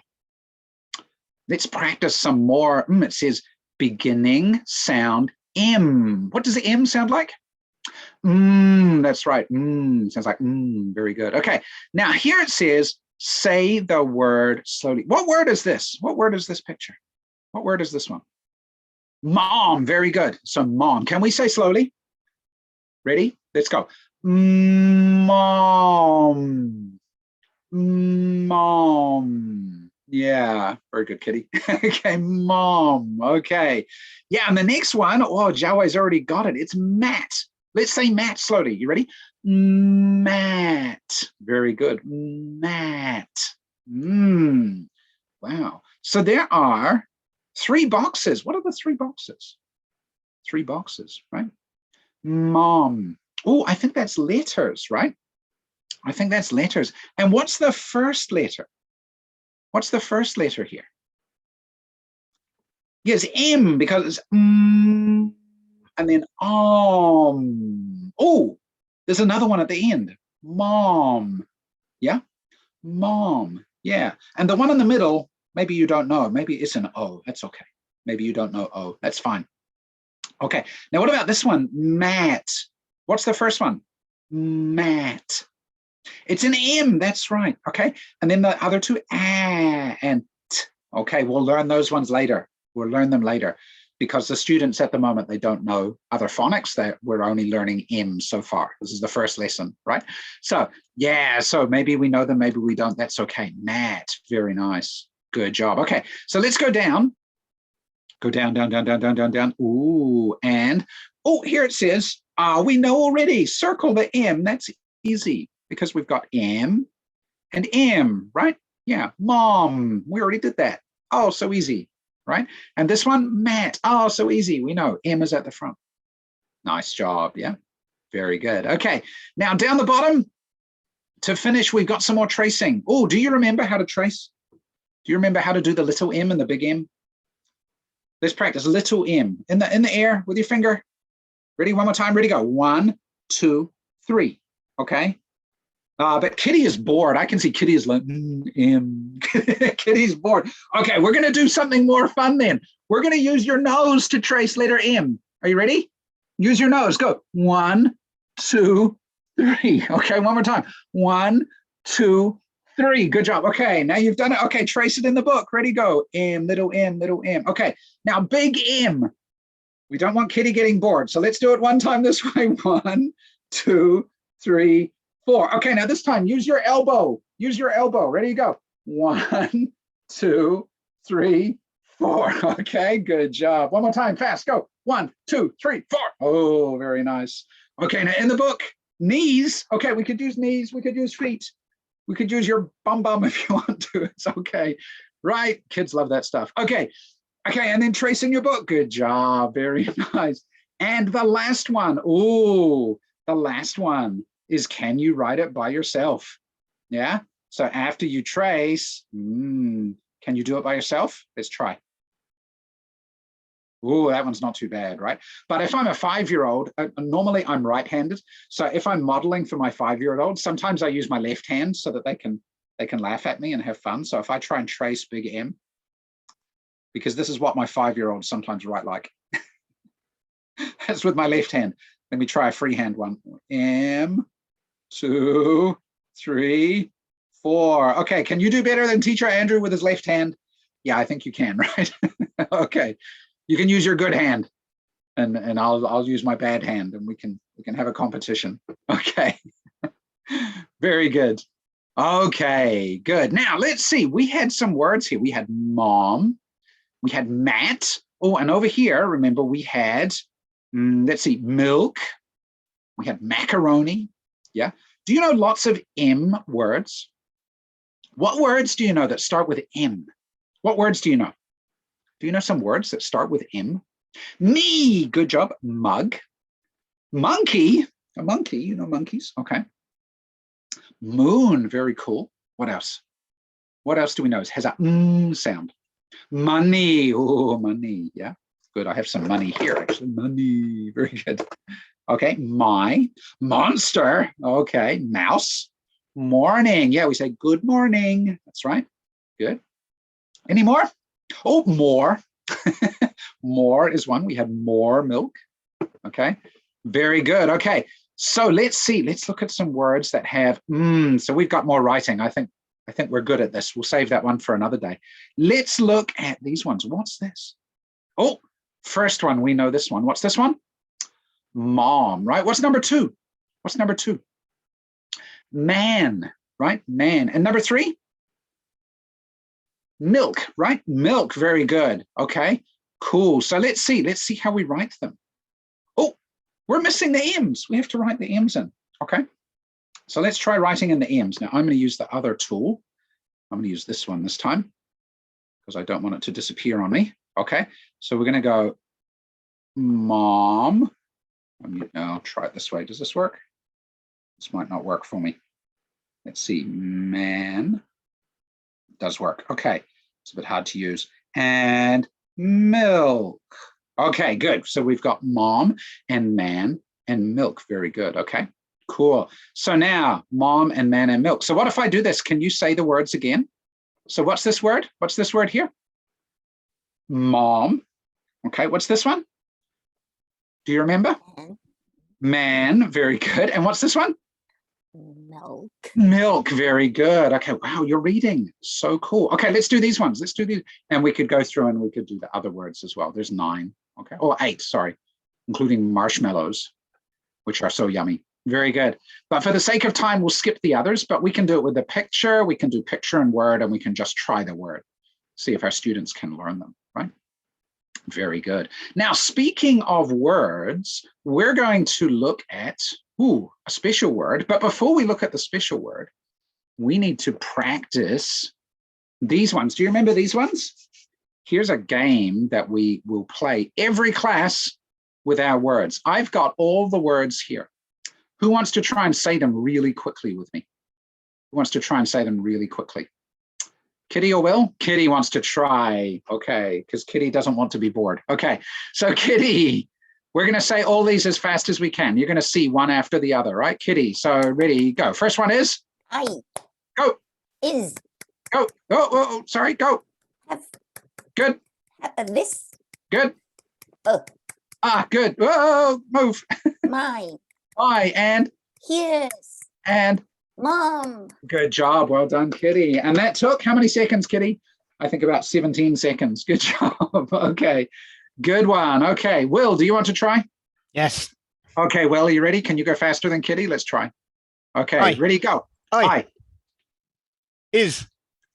let's practice some more. It says beginning sound M. What does the M sound like? That's right. Sounds like very good. Okay, now here it says, say the word slowly. What word is this? What word is this picture? What word is this one? Mom, very good. So mom, can we say slowly? Ready? Let's go. Mom. Mom. Yeah, very good, Kitty. Okay, mom. Okay. Yeah, and the next one, oh, Jiawei's already got it. It's Matt. Let's say Matt slowly. You ready? Matt. Very good. Matt. Wow. So there are 3 boxes. What are the 3 boxes? 3 boxes, right? Mom. Oh, I think that's letters, right? I think that's letters. And what's the first letter? What's the first letter here? Yes, M, because it's and then Oh, there's another one at the end. Mom. Yeah, mom. Yeah, and the one in the middle, maybe you don't know. Maybe it's an O. That's okay. Maybe you don't know O. That's fine. Okay, now what about this one? Matt. What's the first one? Matt. It's an M, that's right. Okay, and then the other 2, and T. Okay, we'll learn those ones later. We'll learn them later because the students at the moment, they don't know other phonics. We're only learning M so far. This is the first lesson, right? So yeah, so maybe we know them, maybe we don't. That's okay. Matt, very nice. Good job. Okay, so let's go down. Go down, down, down, down, down, down, down. Ooh, and here it says, we know already. Circle the M. That's easy because we've got M and M, right? Yeah, mom. We already did that. Oh, so easy, right? And this one, Matt. Oh, so easy. We know M is at the front. Nice job. Yeah, very good. Okay, now down the bottom to finish, we've got some more tracing. Oh, do you remember how to trace? Do you remember how to do the little M and the big M? Let's practice little M in the air with your finger. Ready? One more time. Ready? Go. 1, 2, 3. Okay. But Kitty is bored. I can see Kitty is like M. Kitty's bored. Okay, we're gonna do something more fun then. We're gonna use your nose to trace letter M. Are you ready? Use your nose. Go. 1, 2, 3. Okay, one more time. 1, 2, 3. Good job. Okay, now you've done it. Okay, trace it in the book. Ready, go. M, little M, little M. Okay, now big M. We don't want Kitty getting bored. So let's do it one time this way. 1, 2, 3, 4. Okay, now this time use your elbow. Use your elbow. Ready, go. 1, 2, 3, 4. Okay, good job. One more time, fast. Go. 1, 2, 3, 4. Oh, very nice. Okay, now in the book, knees. Okay, we could use knees. We could use feet. We could use your bum if you want to. It's okay. Right? Kids love that stuff. Okay. Okay, and then trace in your book. Good job. Very nice. And the last one. Oh, the last one is, can you write it by yourself? Yeah. So after you trace, can you do it by yourself? Let's try. Oh, that one's not too bad, right? But if I'm a 5-year-old, normally I'm right-handed. So if I'm modeling for my 5-year-old, sometimes I use my left hand so that they can laugh at me and have fun. So if I try and trace big M, because this is what my 5-year-olds sometimes write like. That's with my left hand. Let me try a freehand one. M, 2, 3, 4. Okay, can you do better than teacher Andrew with his left hand? Yeah, I think you can, right? Okay, you can use your good hand, and I'll use my bad hand, and we can have a competition. Okay, very good. Okay, good. Now let's see. We had some words here. We had mom. We had Matt. Oh, and over here, remember we had, let's see, milk. We had macaroni. Yeah. Do you know lots of M words? What words do you know that start with M? What words do you know? Do you know some words that start with M? Me, good job. Mug. Monkey, a monkey, you know monkeys, okay. Moon, very cool. What else? What else do we know? It has a sound. Money, oh, money, yeah, good. I have some money here, actually. Money, very good. Okay, my, monster, okay, mouse, morning, yeah, we say good morning, that's right, good. Any more? Oh, more, More is one. We had more milk. Okay, very good. Okay, so let's see. Let's look at some words that have so we've got more writing. I think we're good at this. We'll save that one for another day. Let's look at these ones. What's this? Oh, first one. We know this one. What's this one? Mom, right? What's number two? What's number two? Man, right? Man. And number three? Milk, right? Milk. Very good. Okay, cool. So let's see how we write them. Oh, we're missing the M's. We have to write the M's in. Okay, so let's try writing in the M's. Now I'm going to use the other tool. I'm going to use this one this time because I don't want it to disappear on me. Okay, so we're going to go mom. I'll try it this way. Does this work? This might not work for me. Let's see, man. It does work. Okay, it's a bit hard to use. And milk. Okay, good. So we've got mom and man and milk. Very good. Okay, cool. So now mom and man and milk. So what if I do this? Can you say the words again? So what's this word? What's this word here? Mom. Okay, what's this one? Do you remember? Man. Very good. And what's this one? Milk. Milk. Very good. Okay, wow, you're reading. So cool. Okay, let's do these ones. Let's do these. And we could go through and we could do the other words as well. There's 9. Okay, or 8, sorry, including marshmallows, which are so yummy. Very good. But for the sake of time, we'll skip the others, but we can do it with the picture. We can do picture and word, and we can just try the word. See if our students can learn them, right? Very good. Now, speaking of words, we're going to look at a special word. But before we look at the special word, we need to practice these ones. Do you remember these ones? Here's a game that we will play every class with our words. I've got all the words here. Who wants to try and say them really quickly with me? Who wants to try and say them really quickly? Kitty or Will? Kitty wants to try. Okay, because Kitty doesn't want to be bored. Okay, so Kitty, we're going to say all these as fast as we can. You're going to see one after the other, right? Kitty, so ready, go. First one is? I. Go. Is. Go. Oh, sorry, go. Have. Good. Have this. Good. Good. Oh, move. My. And? Here's. And? Mom. Good job. Well done, Kitty. And that took how many seconds, Kitty? I think about 17 seconds. Good job. Okay. Good one. Okay. Will, do you want to try? Yes. Okay. Will, are you ready? Can you go faster than Kitty? Let's try. Okay. Aye. Ready? Go. I. Is.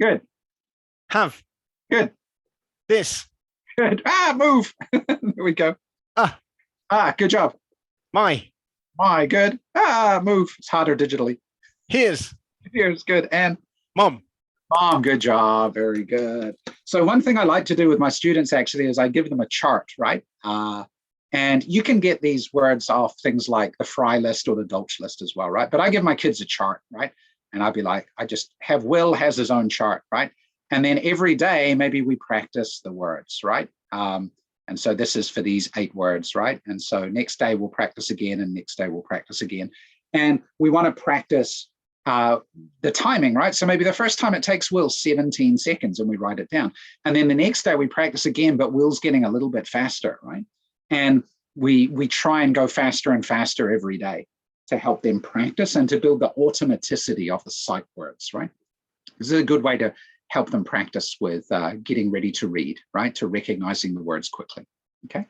Good. Have. Good. This. Good. Move. There we go. Good job. My. Good. Move. It's harder digitally. Here's. Here's good. And Mom. Mom, good job. Very good. So one thing I like to do with my students actually is I give them a chart, right? And you can get these words off things like the Fry list or the Dolch list as well, right? But I give my kids a chart, right? And I'd be like, I just have Will has his own chart, right? And then every day, maybe we practice the words, right? And so this is for these 8 words, right? And so next day we'll practice again, and next day we'll practice again. And we want to practice the timing, right? So maybe the first time it takes Will 17 seconds and we write it down. And then the next day we practice again, but Will's getting a little bit faster, right? And we try and go faster and faster every day to help them practice and to build the automaticity of the sight words, right? This is a good way to help them practice with getting ready to read, right? To recognizing the words quickly, okay?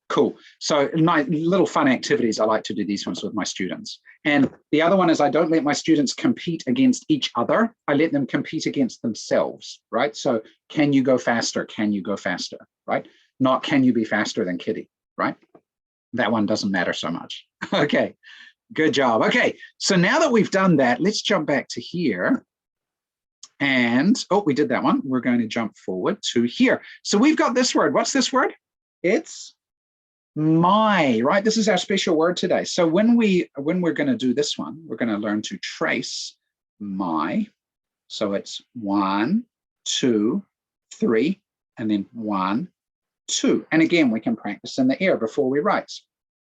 Cool. So little fun activities. I like to do these ones with my students. And the other one is I don't let my students compete against each other. I let them compete against themselves, right? So can you go faster? Can you go faster, right? Not can you be faster than Kitty, right? That one doesn't matter so much. Okay, good job. Okay, so now that we've done that, let's jump back to here. And, we did that one. We're going to jump forward to here. So we've got this word. What's this word? It's my, right? This is our special word today. So when we're going to do this one, we're going to learn to trace my. So it's 1, 2, 3, and then 1, 2. And again, we can practice in the air before we write.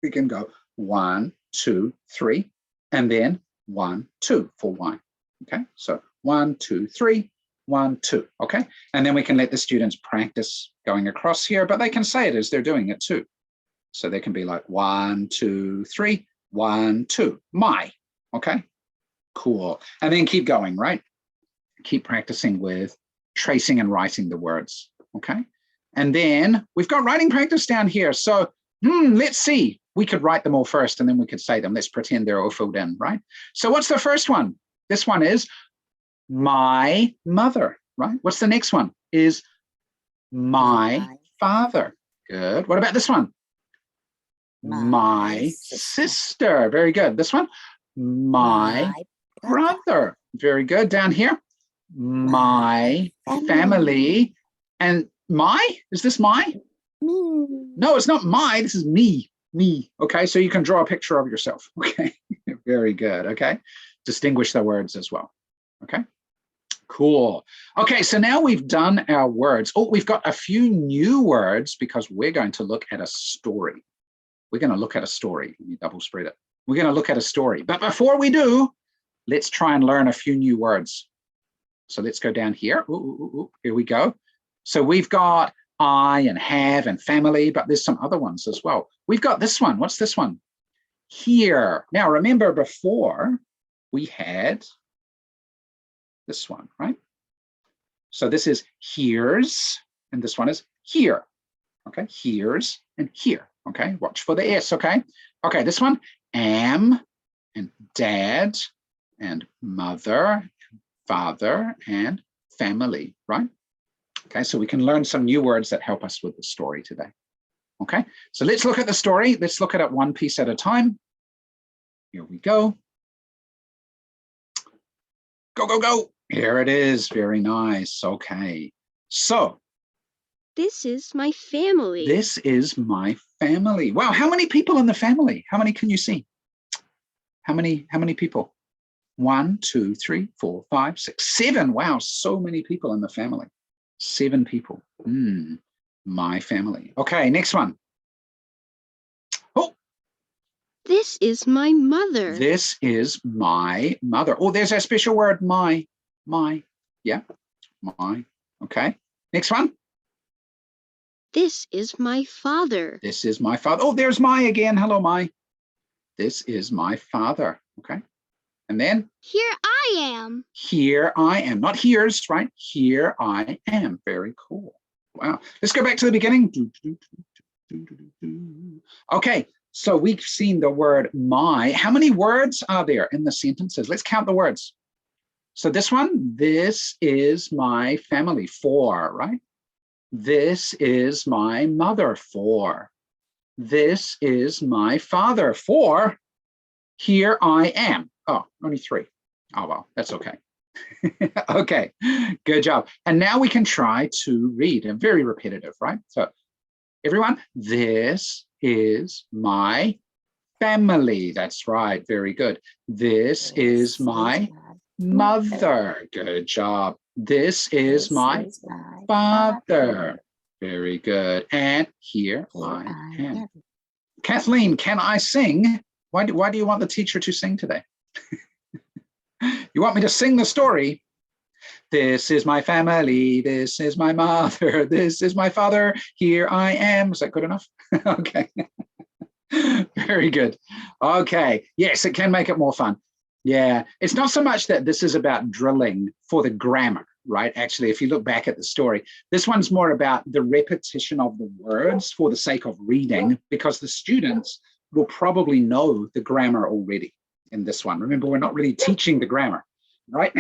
We can go 1, 2, 3, and then 1, 2 for 1. Okay, so 1, 2, 3, 1, 2, okay? And then we can let the students practice going across here, but they can say it as they're doing it too. So they can be like 1, 2, 3, 1, 2, my, okay? Cool. And then keep going, right? Keep practicing with tracing and writing the words, okay? And then we've got writing practice down here. So let's see. We could write them all first and then we could say them. Let's pretend they're all filled in, right? So what's the first one? This one is my mother, right? What's the next one? Is my father. Good. What about this one? My sister. Very good. This one? My brother. Very good. Down here? My family. And my? Is this my? No, it's not my. This is me. Me. Okay, so you can draw a picture of yourself. Okay, very good. Okay, distinguish the words as well. Okay, cool. Okay, so now we've done our words. Oh, we've got a few new words because we're going to look at a story. We're going to look at a story. Let me double spread it. We're going to look at a story. But before we do, let's try and learn a few new words. So let's go down here. Ooh, here we go. So we've got I and have and family, but there's some other ones as well. We've got this one. What's this one? Here. Now, remember before we had this one, right? So this is here's, and this one is here. Okay, here's and here. Okay, watch for the S, okay? Okay, this one, am and dad and mother, father and family, right? Okay, so we can learn some new words that help us with the story today. Okay, so let's look at the story. Let's look at it one piece at a time. Here we go. Go, go, go. Here it is. Very nice. Okay, so. This is my family. This is my family. Wow, how many people in the family? How many can you see? How many people? 1, 2, 3, 4, 5, 6, 7. Wow, so many people in the family. 7 people. My family. Okay, next one. Oh. This is my mother. This is my mother. Oh, there's a special word, my. Yeah, my. Okay, next one. This is my father. This is my father. Oh, there's my again. Hello, my. This is my father. Okay, and then? Here I am. Here I am. Not here's, right? Here I am. Very cool. Wow. Let's go back to the beginning. Okay, so we've seen the word my. How many words are there in the sentences? Let's count the words. So this one, this is my family. 4, right? This is my mother. 4. This is my father. 4. Here I am. Oh, only 3. Oh, well, that's okay. Okay, good job. And now we can try to read. And very repetitive, right? So everyone, this is my family. That's right. Very good. This is my mother. Good job. This is my father. Very good. And here I am. Kathleen, can I sing? Why do you want the teacher to sing today? You want me to sing the story? This is my family. This is my mother. This is my father. Here I am. Is that good enough? Okay. Very good. Okay. Yes, it can make it more fun. Yeah. It's not so much that this is about drilling for the grammar, right? Actually, if you look back at the story, this one's more about the repetition of the words for the sake of reading, because the students will probably know the grammar already in this one. Remember, we're not really teaching the grammar, right?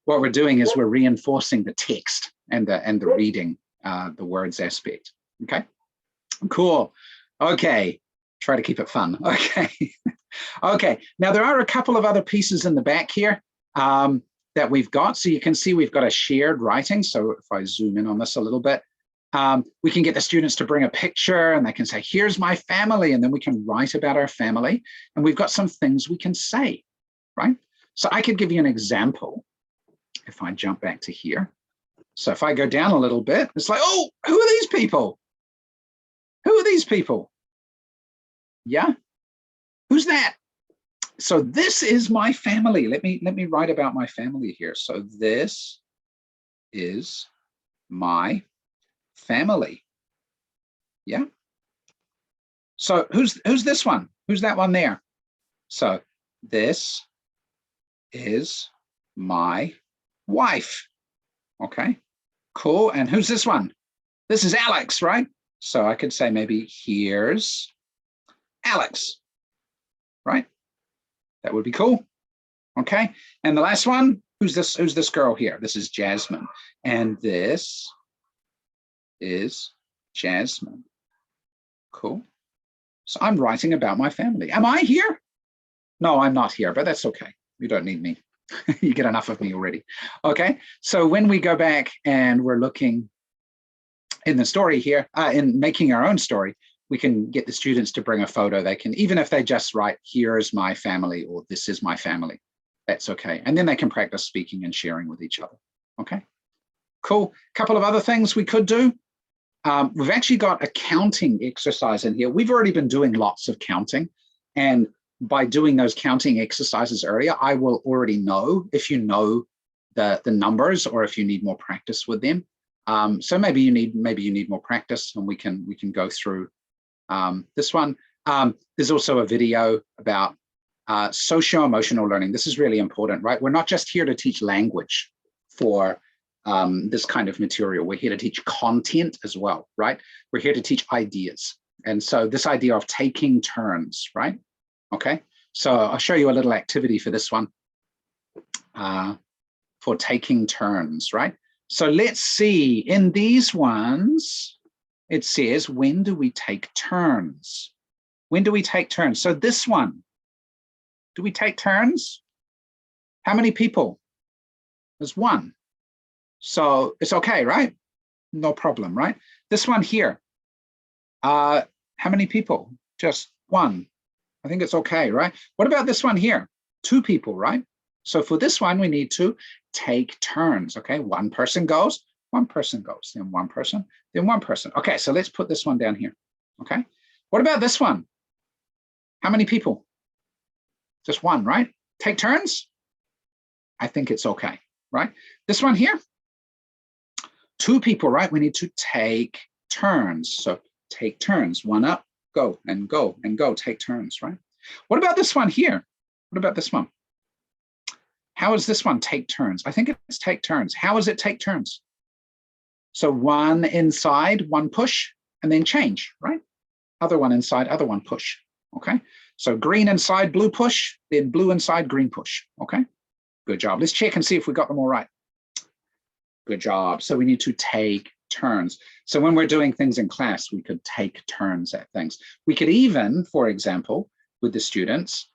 What we're doing is we're reinforcing the text and the reading, the words aspect. Okay, cool. Okay, try to keep it fun. Okay, okay. Now there are a couple of other pieces in the back here that we've got. So you can see we've got a shared writing. So if I zoom in on this a little bit, we can get the students to bring a picture and they can say, here's my family. And then we can write about our family. And we've got some things we can say, right? So I could give you an example if I jump back to here. So if I go down a little bit, it's like, oh, who are these people? Who are these people? Yeah, who's that? So this is my family. Let me write about my family here. So this is my family. Yeah. So who's this one? Who's that one there? So this is my wife. Okay, cool. And who's this one? This is Alex, right? So I could say maybe here's Alex, right? That would be cool. Okay. And the last one, who's this girl here? This is Jasmine. And this is Jasmine. Cool. So I'm writing about my family. Am I here? No, I'm not here, but that's okay. You don't need me. You get enough of me already. Okay. So when we go back and we're looking in the story here, in making our own story, we can get the students to bring a photo. They can, even if they just write, here's my family, or this is my family, that's okay. And then they can practice speaking and sharing with each other. Okay, cool. A couple of other things we could do. We've actually got a counting exercise in here. We've already been doing lots of counting. And by doing those counting exercises earlier, I will already know if you know the numbers or if you need more practice with them. So maybe you need more practice, and we can go through this one. There's also a video about socio-emotional learning. This is really important, right? We're not just here to teach language for this kind of material. We're here to teach content as well, right? We're here to teach ideas. And so this idea of taking turns, right? Okay, so I'll show you a little activity for this one, for taking turns, right? So let's see, in these ones, it says, when do we take turns? When do we take turns? So this one, do we take turns? How many people? There's one. So it's okay, right? No problem, right? This one here, how many people? Just one. I think it's okay, right? What about this one here? Two people, right? So for this one, we need to take turns, okay? One person goes, then one person, then one person. Okay, so let's put this one down here, okay? What about this one? How many people? Just one, right? Take turns? I think it's okay, right? This one here, two people, right? We need to take turns. So take turns, one up, go and go and go, take turns, right? What about this one here? What about this one? How is this one take turns? I think it's take turns. How is it take turns? So one inside, one push, and then change, right? Other one inside, other one push, okay? So green inside, blue push, then blue inside, green push, okay? Good job. Let's check and see if we got them all right. Good job. So we need to take turns. So when we're doing things in class, we could take turns at things. We could even, for example, with the students,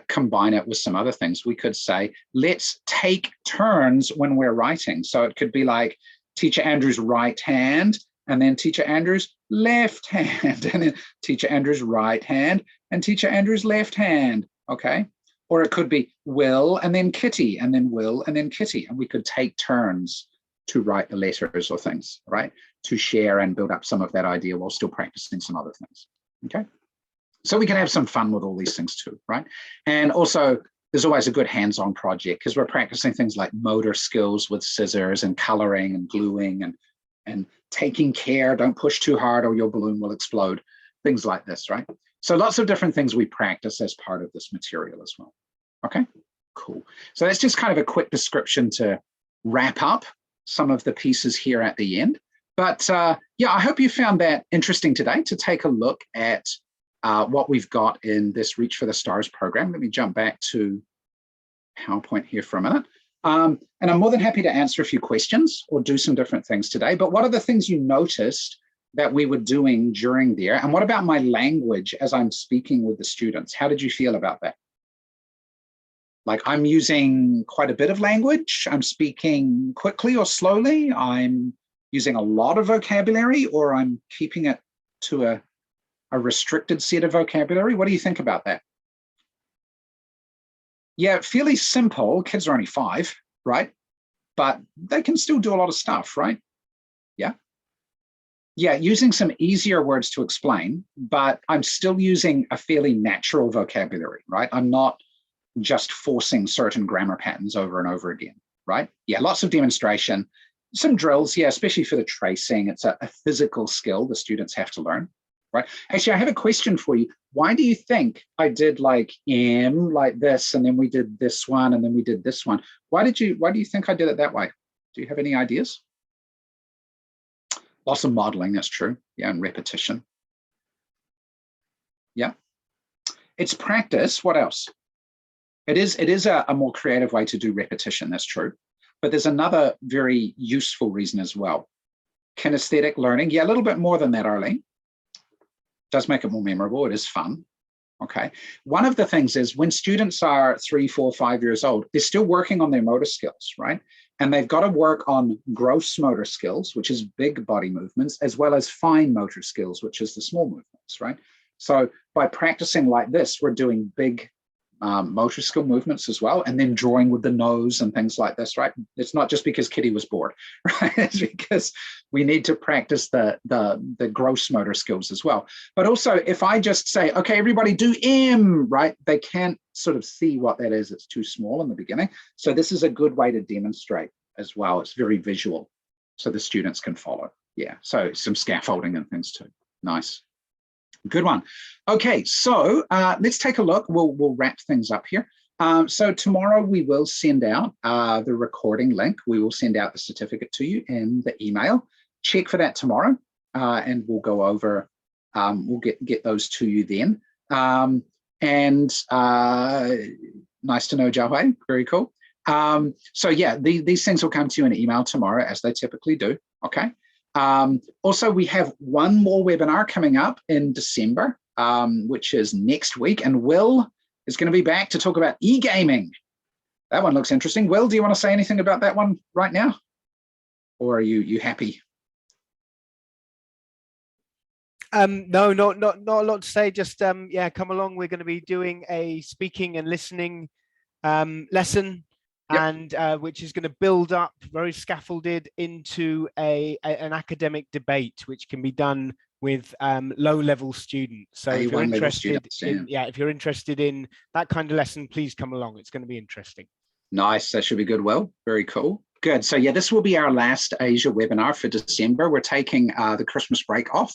combine it with some other things. We could say, let's take turns when we're writing. So it could be like Teacher Andrew's right hand, and then Teacher Andrew's left hand, and then Teacher Andrew's right hand, and Teacher Andrew's left hand, okay? Or it could be Will, and then Kitty, and then Will, and then Kitty. And we could take turns to write the letters or things, right? To share and build up some of that idea while still practicing some other things, okay? So we can have some fun with all these things too, right? And also, there's always a good hands-on project because we're practicing things like motor skills with scissors and coloring and gluing and taking care, don't push too hard or your balloon will explode, things like this, right? So lots of different things we practice as part of this material as well. Okay, cool. So that's just kind of a quick description to wrap up some of the pieces here at the end. But yeah, I hope you found that interesting today to take a look at what we've got in this Reach for the Stars program. Let me jump back to PowerPoint here for a minute. And I'm more than happy to answer a few questions or do some different things today. But what are the things you noticed that we were doing during there? And what about my language as I'm speaking with the students? How did you feel about that? Like I'm using quite a bit of language. I'm speaking quickly or slowly. I'm using a lot of vocabulary, or I'm keeping it to a restricted set of vocabulary. What do you think about that? Yeah, fairly simple. Kids are only 5, right? But they can still do a lot of stuff, right? Yeah. Yeah, using some easier words to explain, but I'm still using a fairly natural vocabulary, right? I'm not just forcing certain grammar patterns over and over again, right? Yeah, lots of demonstration. Some drills, yeah, especially for the tracing. It's a physical skill the students have to learn, right? Actually, I have a question for you. Why do you think I did like M like this, and then we did this one, and then we did this one? Why do you think I did it that way? Do you have any ideas? Lots of modeling, that's true. Yeah, and repetition. Yeah. It's practice. What else? It is a more creative way to do repetition, that's true. But there's another very useful reason as well. Kinesthetic learning. Yeah, a little bit more than that, Arlene. Does make it more memorable. It is fun. Okay. One of the things is when students are 3, 4, 5 years old, they're still working on their motor skills, right? And they've got to work on gross motor skills, which is big body movements, as well as fine motor skills, which is the small movements, right? So by practicing like this, we're doing big motor skill movements as well, and then drawing with the nose and things like this, right? It's not just because Kitty was bored, right? It's because we need to practice the gross motor skills as well. But also, if I just say, okay, everybody do M, right? They can't sort of see what that is. It's too small in the beginning. So this is a good way to demonstrate as well. It's very visual, so the students can follow. Yeah, so some scaffolding and things too. Nice. Good one. Okay, so let's take a look. We'll wrap things up here. So tomorrow we will send out the recording link. We will send out the certificate to you in the email. Check for that tomorrow, and we'll go over. We'll get those to you then. Nice to know, Jiahui. Very cool. So yeah, these things will come to you in email tomorrow, as they typically do. Okay. Also, we have one more webinar coming up in December, which is next week, and Will is going to be back to talk about e-gaming. That one looks interesting. Will, do you want to say anything about that one right now, or are you happy? No, not a lot to say. Just yeah, come along. We're going to be doing a speaking and listening lesson. Yep. And which is going to build up very scaffolded into an academic debate, which can be done with low-level students. So if you're interested if you're interested in that kind of lesson, please come along. It's going to be interesting. Nice. That should be good, Will. Very cool. Good. So yeah, this will be our last Asia webinar for December. We're taking the Christmas break off,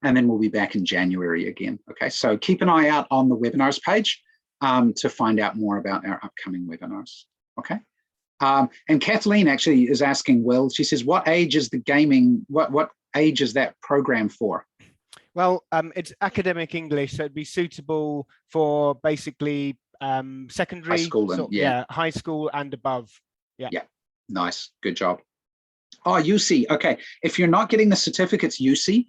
and then we'll be back in January again. Okay. So keep an eye out on the webinars page to find out more about our upcoming webinars. Okay. And Kathleen actually is asking Will, she says, what age is the gaming, what age is that program for? Well, it's academic English, so it'd be suitable for basically secondary, high school and, yeah, high school and above. Yeah. Yeah. Nice. Good job. Oh, UC. Okay. If you're not getting the certificates, UC,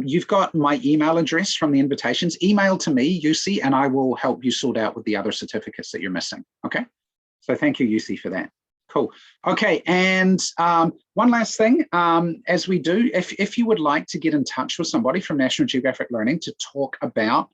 you've got my email address from the invitations. Email to me, UC, and I will help you sort out with the other certificates that you're missing. Okay. So thank you, UC, for that. Cool. Okay, and one last thing, as we do, if you would like to get in touch with somebody from National Geographic Learning to talk about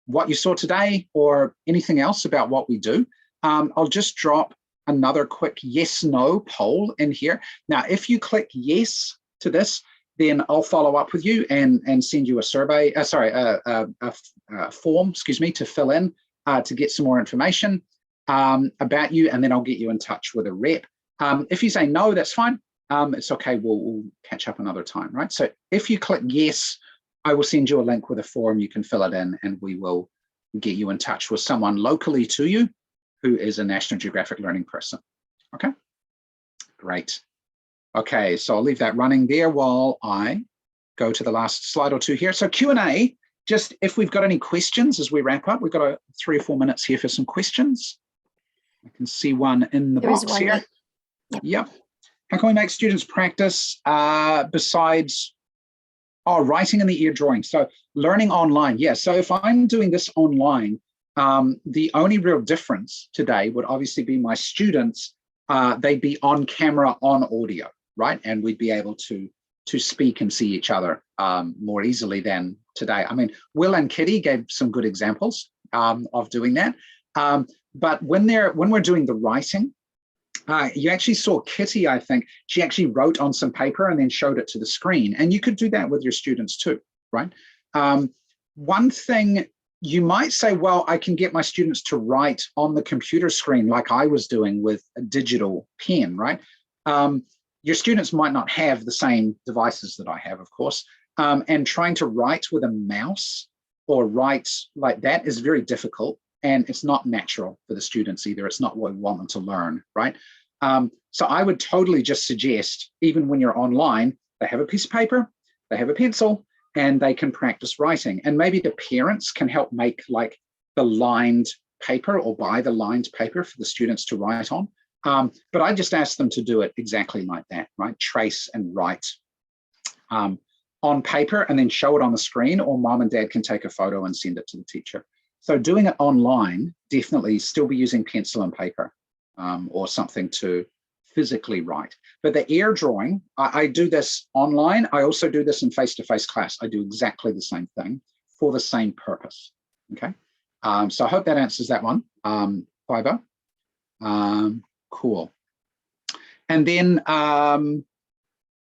what you saw today or anything else about what we do, I'll just drop another quick yes/no poll in here. Now, if you click yes to this, then I'll follow up with you and send you a survey, a form, excuse me, to fill in to get some more information about you, and then I'll get you in touch with a rep. If you say no, that's fine. It's okay. We'll catch up another time, right? So if you click yes, I will send you a link with a form. You can fill it in, and we will get you in touch with someone locally to you who is a National Geographic Learning person. Okay, great. Okay, so I'll leave that running there while I go to the last slide or two here. So Q&A, just if we've got any questions as we wrap up, we've got 3 or 4 minutes here for some questions. I can see one in the box here. Yep. How can we make students practice besides writing in the ear drawing? So learning online. Yeah, so if I'm doing this online, the only real difference today would obviously be my students, they'd be on camera, on audio, right? And we'd be able to speak and see each other more easily than today. I mean, Will and Kitty gave some good examples of doing that. But when we're doing the writing, you actually saw Kitty, I think, she actually wrote on some paper and then showed it to the screen. And you could do that with your students too, right? One thing you might say, well, I can get my students to write on the computer screen like I was doing with a digital pen, right? your students might not have the same devices that I have, of course, and trying to write with a mouse or write like that is very difficult, and it's not natural for the students either. It's not what we want them to learn, right? So I would totally just suggest, even when you're online, they have a piece of paper, they have a pencil, and they can practice writing. And maybe the parents can help make like the lined paper or buy the lined paper for the students to write on. But I just ask them to do it exactly like that, right? Trace and write on paper and then show it on the screen, or mom and dad can take a photo and send it to the teacher. So doing it online, definitely still be using pencil and paper or something to physically write. But the air drawing, I do this online. I also do this in face-to-face class. I do exactly the same thing for the same purpose, okay? So I hope that answers that one, Fiverr. Cool. And then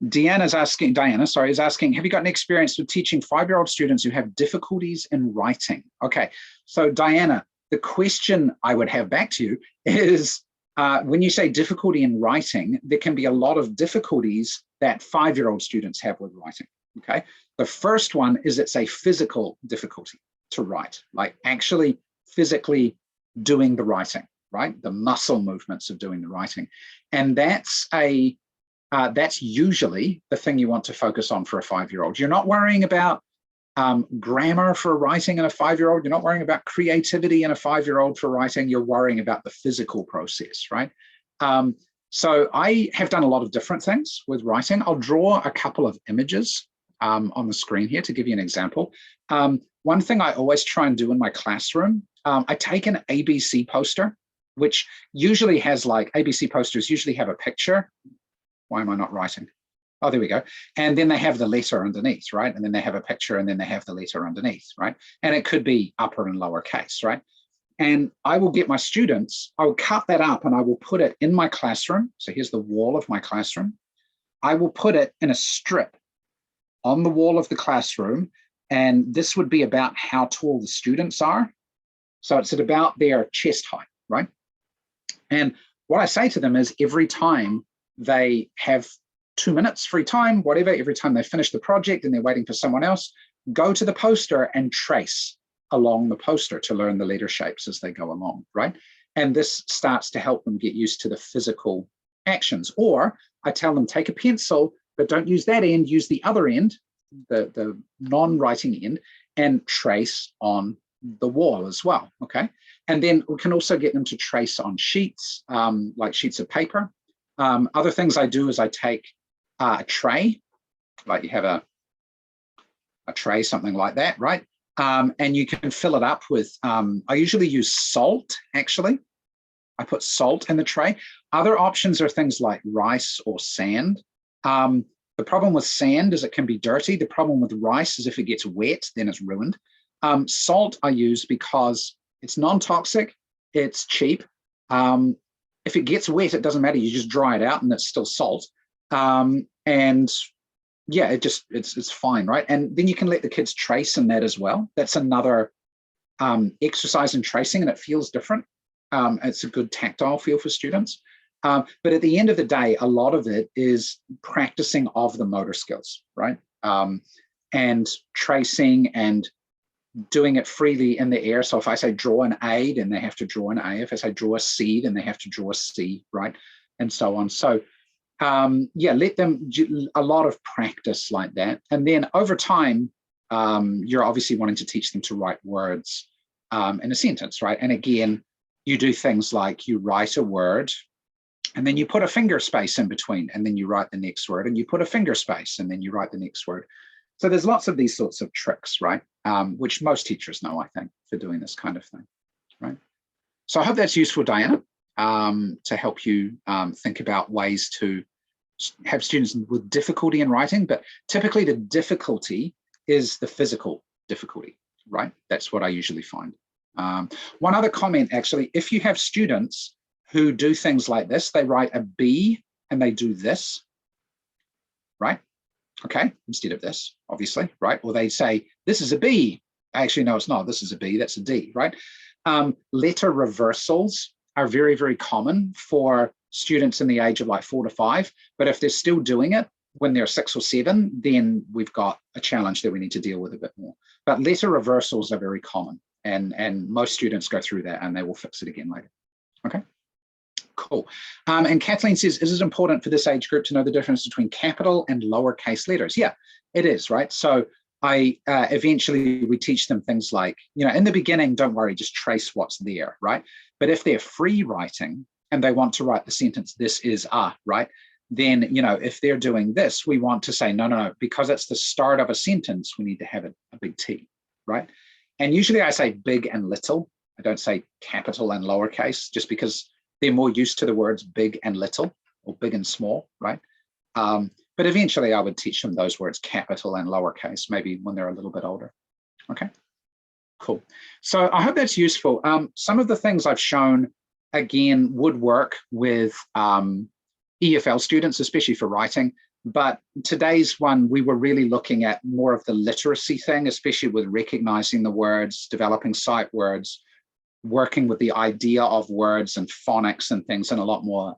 Diana is asking, have you got any experience with teaching 5-year-old students who have difficulties in writing? Okay, so Diana, the question I would have back to you is, when you say difficulty in writing, there can be a lot of difficulties that 5-year-old students have with writing, okay? The first one is it's a physical difficulty to write, like actually physically doing the writing, right? The muscle movements of doing the writing. And that's usually the thing you want to focus on for a 5-year-old. You're not worrying about grammar for writing in a 5-year-old. You're not worrying about creativity in a 5-year-old for writing. You're worrying about the physical process, right? So I have done a lot of different things with writing. I'll draw a couple of images on the screen here to give you an example. One thing I always try and do in my classroom, I take an ABC poster, which usually has like, ABC posters usually have a picture. Why am I not writing? Oh, there we go. And then they have the letter underneath, right? And then they have a picture and then they have the letter underneath, right? And it could be upper and lower case, right? And I will get my students, I will cut that up and I will put it in my classroom. So here's the wall of my classroom. I will put it in a strip on the wall of the classroom. And this would be about how tall the students are. So it's at about their chest height, right? And what I say to them is every time they have 2 minutes free time, whatever, every time they finish the project and they're waiting for someone else, go to the poster and trace along the poster to learn the letter shapes as they go along, right? And this starts to help them get used to the physical actions. Or I tell them, take a pencil, but don't use that end, use the other end, the non-writing end, and trace on the wall as well, okay? And then we can also get them to trace on sheets, like sheets of paper. Other things I do is I take a tray, like you have a tray, something like that, right? And you can fill it up with, I usually use salt, actually. I put salt in the tray. Other options are things like rice or sand. The problem with sand is it can be dirty. The problem with rice is if it gets wet, then it's ruined. Salt I use because it's non-toxic, it's cheap. If it gets wet, it doesn't matter. You just dry it out and it's still salt. And yeah, it's fine, right? And then you can let the kids trace in that as well. That's another exercise in tracing, and it feels different. It's a good tactile feel for students. But at the end of the day, a lot of it is practicing of the motor skills, right? And tracing and doing it freely in the air. So if I say draw an A, then they have to draw an A. If I say draw a C, then they have to draw a C, right? And so on. So yeah, let them do a lot of practice like that. And then over time, you're obviously wanting to teach them to write words in a sentence, right? And again, you do things like you write a word and then you put a finger space in between, and then you write the next word, and you put a finger space, and then you write the next word. So there's lots of these sorts of tricks, right? Which most teachers know, I think, for doing this kind of thing, right? So I hope that's useful, Diana, to help you think about ways to have students with difficulty in writing, but typically the difficulty is the physical difficulty, right? That's what I usually find. One other comment, actually, if you have students who do things like this, they write a B and they do this, right? Okay, instead of this, obviously, right? Or they say, this is a B. Actually, no, it's not. This is a B, that's a D, right? Letter reversals are very, very common for students in the age of like 4 to 5. But if they're still doing it when they're 6 or 7, then we've got a challenge that we need to deal with a bit more. But letter reversals are very common, and most students go through that and they will fix it again later. Okay, cool. And Kathleen says, is it important for this age group to know the difference between capital and lowercase letters? Yeah, it is, right? So eventually we teach them things like, in the beginning, don't worry, just trace what's there, right? But if they're free writing and they want to write the sentence, this is right? Then, if they're doing this, we want to say, no, because it's the start of a sentence, we need to have a big T, right? And usually I say big and little. I don't say capital and lowercase, just because they're more used to the words big and little, or big and small, right? But eventually I would teach them those words, capital and lowercase, maybe when they're a little bit older. Okay, cool. So I hope that's useful. Some of the things I've shown, again, would work with EFL students, especially for writing. But today's one, we were really looking at more of the literacy thing, especially with recognizing the words, developing sight words, working with the idea of words and phonics and things in a lot more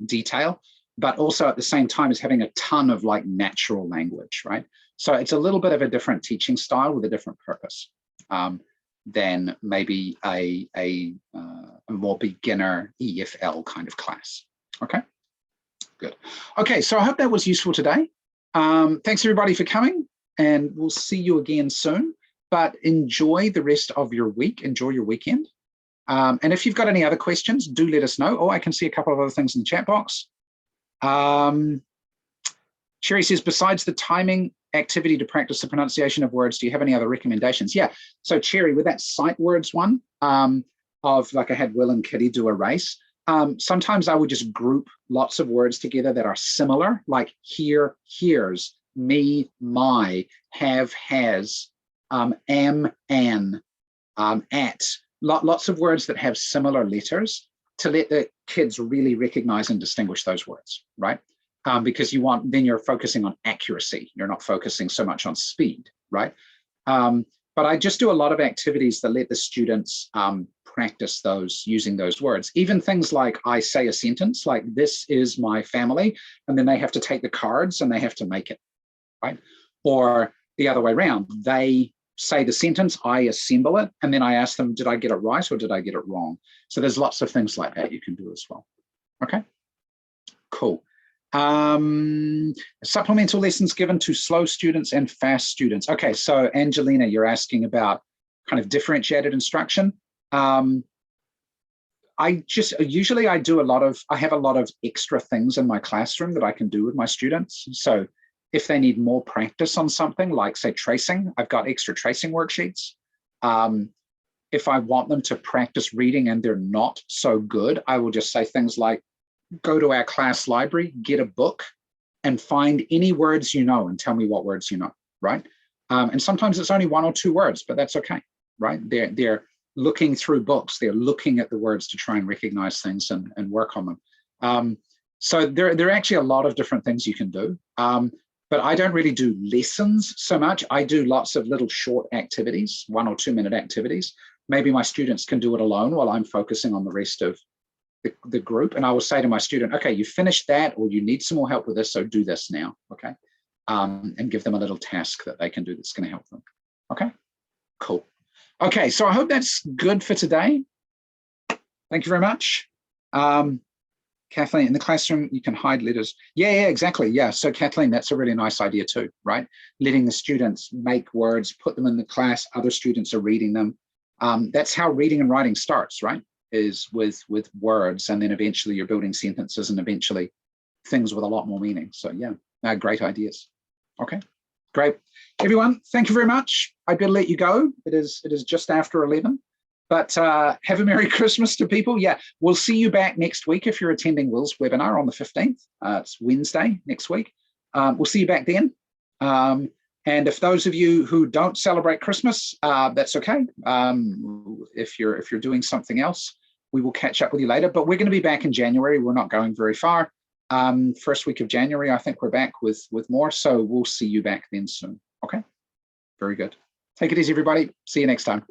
detail, but also at the same time as having a ton of like natural language, right? So it's a little bit of a different teaching style with a different purpose than maybe a more beginner EFL kind of class. Okay, good. Okay, so I hope that was useful today. Thanks everybody for coming, and we'll see you again soon. But enjoy the rest of your week, enjoy your weekend. And if you've got any other questions, do let us know. Oh, I can see a couple of other things in the chat box. Sherry says, besides the timing activity to practice the pronunciation of words, do you have any other recommendations? Yeah, so Cherry, with that sight words one, of like I had Will and Kitty do a race, sometimes I would just group lots of words together that are similar, like here, here's, me, my, have, has, am, an, at, lots of words that have similar letters to let the kids really recognize and distinguish those words, right? Because then you're focusing on accuracy. You're not focusing so much on speed, right? But I just do a lot of activities that let the students practice using those words. Even things like I say a sentence like, this is my family, and then they have to take the cards and they have to make it, right? Or the other way around, they say the sentence, I assemble it, and then I ask them, did I get it right or did I get it wrong? So there's lots of things like that you can do as well. Okay, cool. Supplemental lessons given to slow students and fast students. Okay, so Angelina, you're asking about kind of differentiated instruction. I have a lot of extra things in my classroom that I can do with my students. So if they need more practice on something like, say, tracing, I've got extra tracing worksheets. If I want them to practice reading and they're not so good, I will just say things like, go to our class library, get a book, and find any words you know and tell me what words you know, right? And sometimes it's only 1 or 2 words, but that's okay, right? They're looking through books, they're looking at the words to try and recognize things and work on them. So there are actually a lot of different things you can do. But I don't really do lessons so much. I do lots of little short activities, 1 or 2 minute activities. Maybe my students can do it alone while I'm focusing on the rest of the group. And I will say to my student, okay, you finished that, or you need some more help with this, so do this now, okay? And give them a little task that they can do that's gonna help them, okay? Cool. Okay, so I hope that's good for today. Thank you very much. Kathleen, in the classroom, you can hide letters. Yeah, exactly. Yeah. So Kathleen, that's a really nice idea too, right? Letting the students make words, put them in the class, other students are reading them. That's how reading and writing starts, right? Is with words, and then eventually you're building sentences and eventually things with a lot more meaning. So yeah, great ideas. Okay, great. Everyone, thank you very much. I better let you go. It is just after 11. But have a Merry Christmas to people. Yeah, we'll see you back next week if you're attending Will's webinar on the 15th. It's Wednesday next week. We'll see you back then. And if those of you who don't celebrate Christmas, that's okay. If you're doing something else, we will catch up with you later. But we're going to be back in January. We're not going very far. First week of January, I think we're back with more. So we'll see you back then soon. Okay, very good. Take it easy, everybody. See you next time.